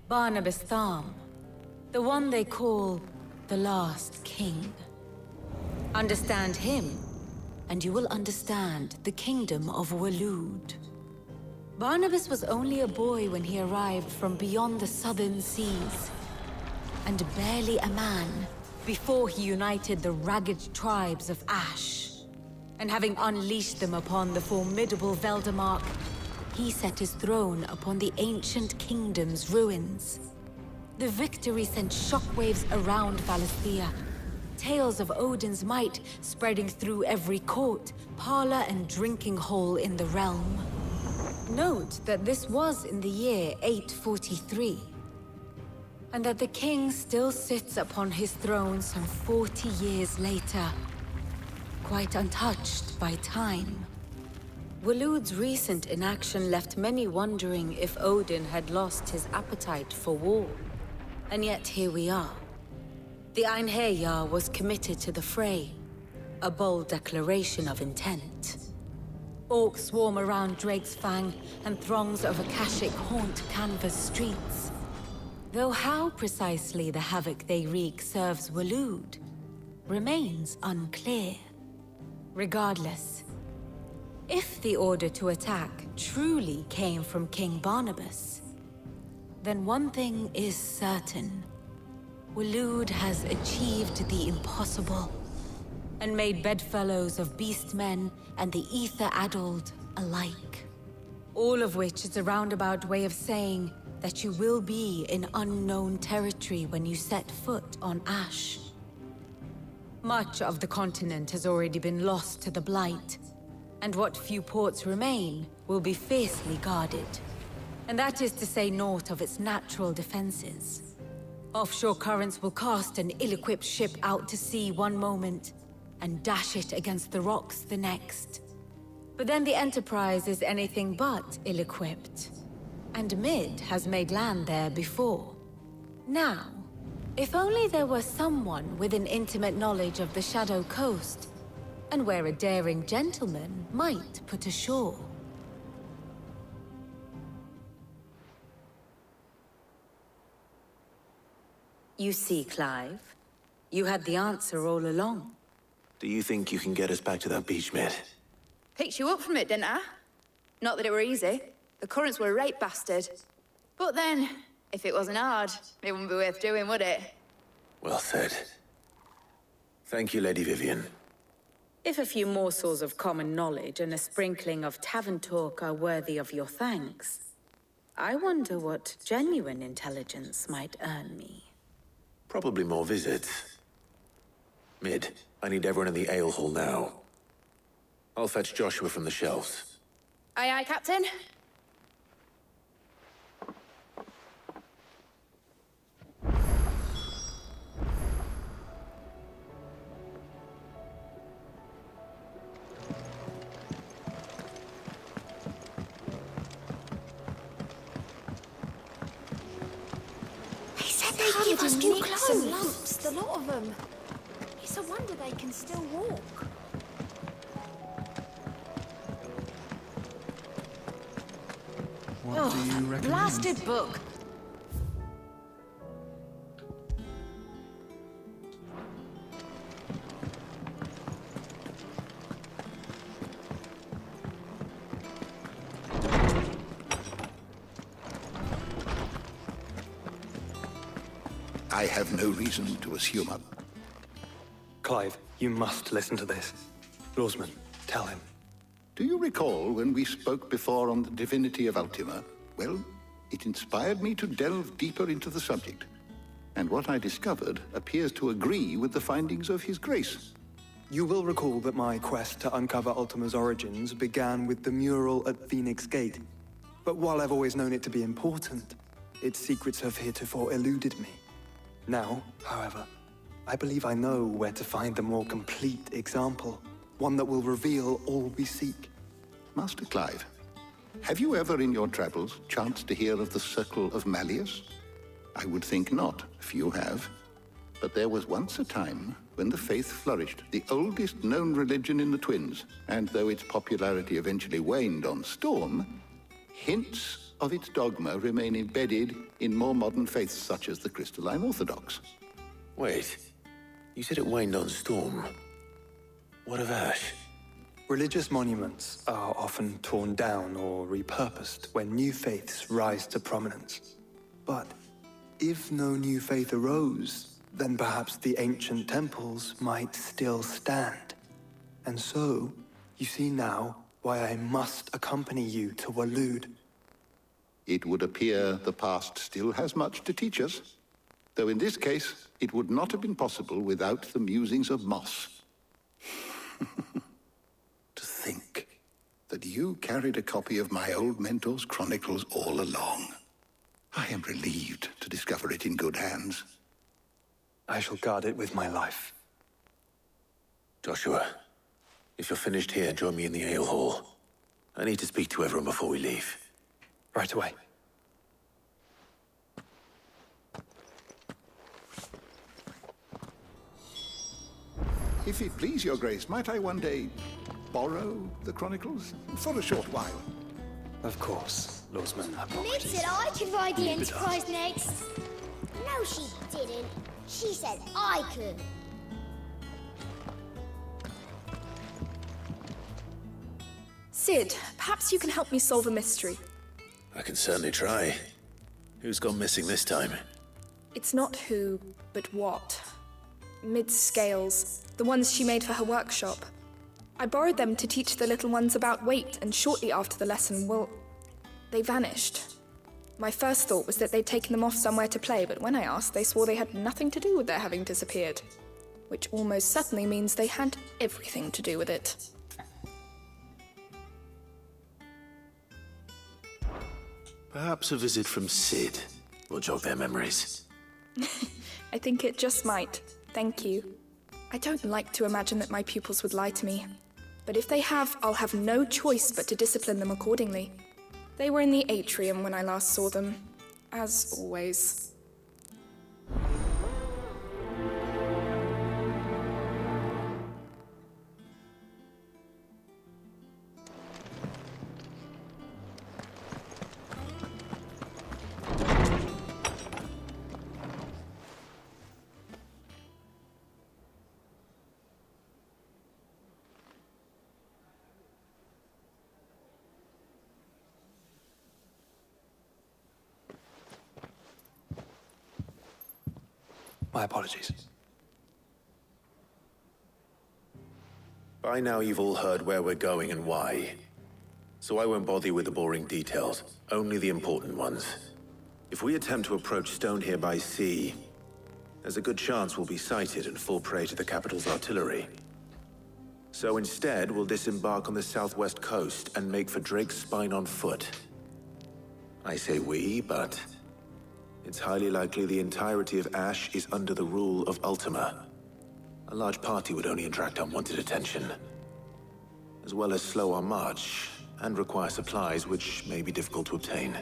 W: Barnabas Tham. The one they call the Last King. Understand him, and you will understand the kingdom of Waloed. Barnabas was only a boy when he arrived from beyond the southern seas, and barely a man before he united the ragged tribes of Ash. And having unleashed them upon the formidable Veldamark, he set his throne upon the ancient kingdom's ruins. The victory sent shockwaves around Valisthea. Tales of Odin's might spreading through every court, parlor, and drinking hole in the realm. Note that this was in the year 843, and that the king still sits upon his throne some 40 years later, quite untouched by time. Waloed's recent inaction left many wondering if Odin had lost his appetite for war. And yet here we are. The Einherjar was committed to the fray, a bold declaration of intent. Orcs swarm around Drake's Fang, and throngs of Akashic haunt Canva's streets. Though how precisely the havoc they wreak serves Waloed remains unclear. Regardless, if the order to attack truly came from King Barnabas, then one thing is certain. Waloed has achieved the impossible, and made bedfellows of beastmen and the ether-addled alike. All of which is a roundabout way of saying that you will be in unknown territory when you set foot on Ash. Much of the continent has already been lost to the Blight, and what few ports remain will be fiercely guarded. And that is to say naught of its natural defenses. Offshore currents will cast an ill-equipped ship out to sea one moment, and dash it against the rocks the next. But then the Enterprise is anything but ill-equipped, and Mid has made land there before. Now, if only there were someone with an intimate knowledge of the Shadow Coast, and where a daring gentleman might put ashore. You see, Clive, you had the answer all along.
N: Do you think you can get us back to that beach, Mid?
H: Picked you up from it, didn't I? Not that it were easy. The currents were a right bastard. But then, if it wasn't hard, it wouldn't be worth doing, would it?
N: Well said. Thank you, Lady Vivian.
W: If a few morsels of common knowledge and a sprinkling of tavern talk are worthy of your thanks, I wonder what genuine intelligence might earn me.
N: Probably more visits. Mid, I need everyone in the ale hall now. I'll fetch Joshua from the shelves.
H: Aye, aye, Captain.
O: They give us nicks and lumps, the lot of them. It's a wonder they can still walk.
V: What do you recommend?
W: Blasted book.
A: I have no reason to assume a...
B: Clive, you must listen to this. Lawsman, tell him.
A: Do you recall when we spoke before on the divinity of Ultima? Well, it inspired me to delve deeper into the subject. And what I discovered appears to agree with the findings of His Grace.
B: You will recall that my quest to uncover Ultima's origins began with the mural at Phoenix Gate. But while I've always known it to be important, its secrets have heretofore eluded me. Now, however, I believe I know where to find the more complete example. One that will reveal all we seek.
A: Master Clive, have you ever in your travels chanced to hear of the Circle of Malleus? I would think not, if you have. But there was once a time when the faith flourished, the oldest known religion in the Twins, and though its popularity eventually waned on Storm, hints of its dogma remain embedded in more modern faiths such as the Crystalline Orthodox.
E: Wait, you said it waned on Storm. What of Ash?
B: Religious monuments are often torn down or repurposed when new faiths rise to prominence. But if no new faith arose, then perhaps the ancient temples might still stand. And so, you see now why I must accompany you to Waloed.
A: It would appear the past still has much to teach us, though in this case, it would not have been possible without the musings of Moss. To think that you carried a copy of my old mentor's chronicles all along. I am relieved to discover it in good hands.
B: I shall guard it with my life.
E: Joshua, if you're finished here, join me in the ale hall. I need to speak to everyone before we leave.
B: Right away.
A: If it please your grace, might I one day borrow the chronicles for a short while?
B: Of course, Lawsman.
O: Mid said I could ride the Enterprise next. No, she didn't. She said I could.
P: Sid, perhaps you can help me solve a mystery.
E: I can certainly try. Who's gone missing this time?
P: It's not who, but what. Mid's scales, the ones she made for her workshop. I borrowed them to teach the little ones about weight, and shortly after the lesson, well, they vanished. My first thought was that they'd taken them off somewhere to play, but when I asked, they swore they had nothing to do with their having disappeared. Which almost certainly means they had everything to do with it.
E: Perhaps a visit from Sid will jog their memories.
P: I think it just might. Thank you. I don't like to imagine that my pupils would lie to me. But if they have, I'll have no choice but to discipline them accordingly. They were in the atrium when I last saw them, as always.
B: My apologies.
E: By now you've all heard where we're going and why. So I won't bother you with the boring details, only the important ones. If we attempt to approach Stone here by sea, there's a good chance we'll be sighted and fall prey to the capital's artillery. So instead, we'll disembark on the southwest coast and make for Drake's Spine on foot. I say we, but it's highly likely the entirety of Ash is under the rule of Ultima. A large party would only attract unwanted attention, as well as slow our march and require supplies which may be difficult to obtain.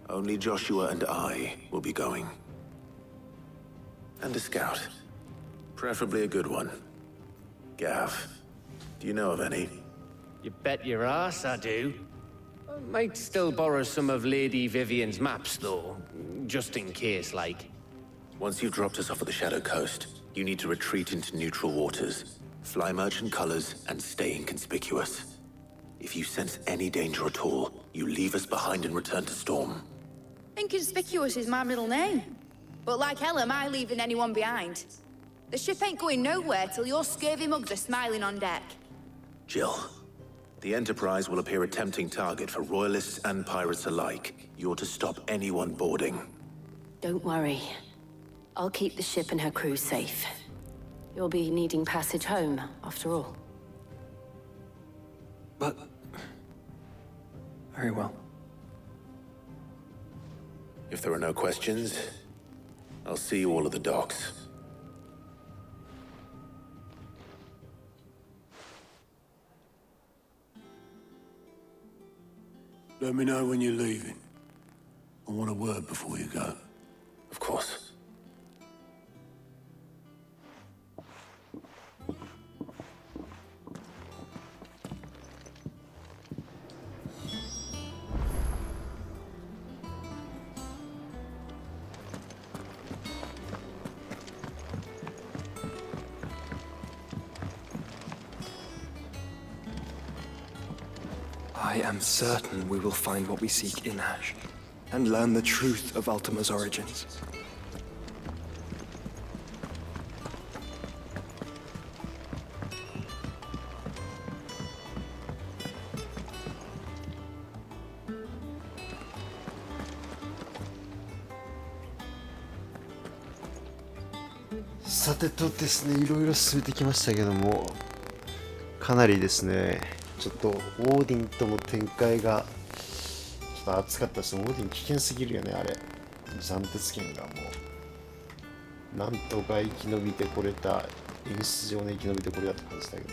E: Only Joshua and I will be going. And a scout. Preferably a good one. Gav, do you know of any?
G: You bet your ass I do. Might still borrow some of Lady Vivian's maps, though, just in case, like.
I: Once you've dropped us off at the Shadow Coast, you need to retreat into neutral waters, fly merchant colors, and stay inconspicuous. If you sense any danger at all, you leave us behind and return to Storm.
H: Inconspicuous is my middle name. But like hell am I leaving anyone behind. The ship ain't going nowhere till your scurvy mugs are smiling on deck.
I: Jill, the Enterprise will appear a tempting target for royalists and pirates alike. You're to stop anyone boarding.
D: Don't worry. I'll keep the ship and her crew safe. You'll be needing passage home, after all.
B: But... very well.
I: If there are no questions, I'll see you all at the docks.
N: Let me know when you're leaving. I want a word before you go.
I: Of course.
B: I am certain we will find what we seek in Ash, and learn the truth of Ultima's origins.
S: さてとですね、いろいろ進めてきましたけども、かなりですね、ちょっとオーディンとの展開がちょっと熱かったですね。オーディン危険すぎるよね、あれ。斬鉄剣がもう。なんとか生き延びてこれた、演出上ね生き延びてこれたって感じだけど、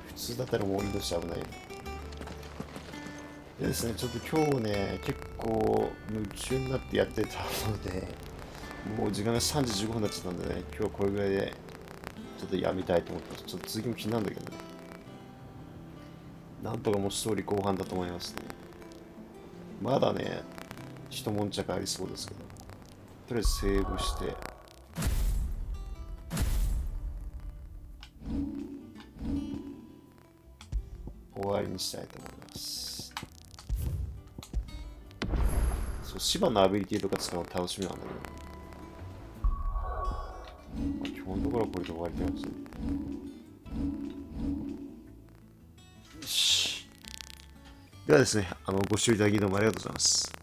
S: 普通だったらもう命危ないよ。でですね、ちょっと今日ね、結構夢中になってやってたので、もう時間が3時15分になっちゃったんでね、今日はこれぐらいでちょっとやみたいと思ってます。ちょっと続きも気になるんだけどね。なんとかもうストーリー後半だと思いますね。まだね、一悶着ありそうですけど。とりあえずセーブして。終わりにしたいと思います。そう、芝のアビリティとか使うの楽しみなんだけど。基本のところはこれで終わりなんですね。よし。ではですね、ご視聴いただきどうもありがとうございます。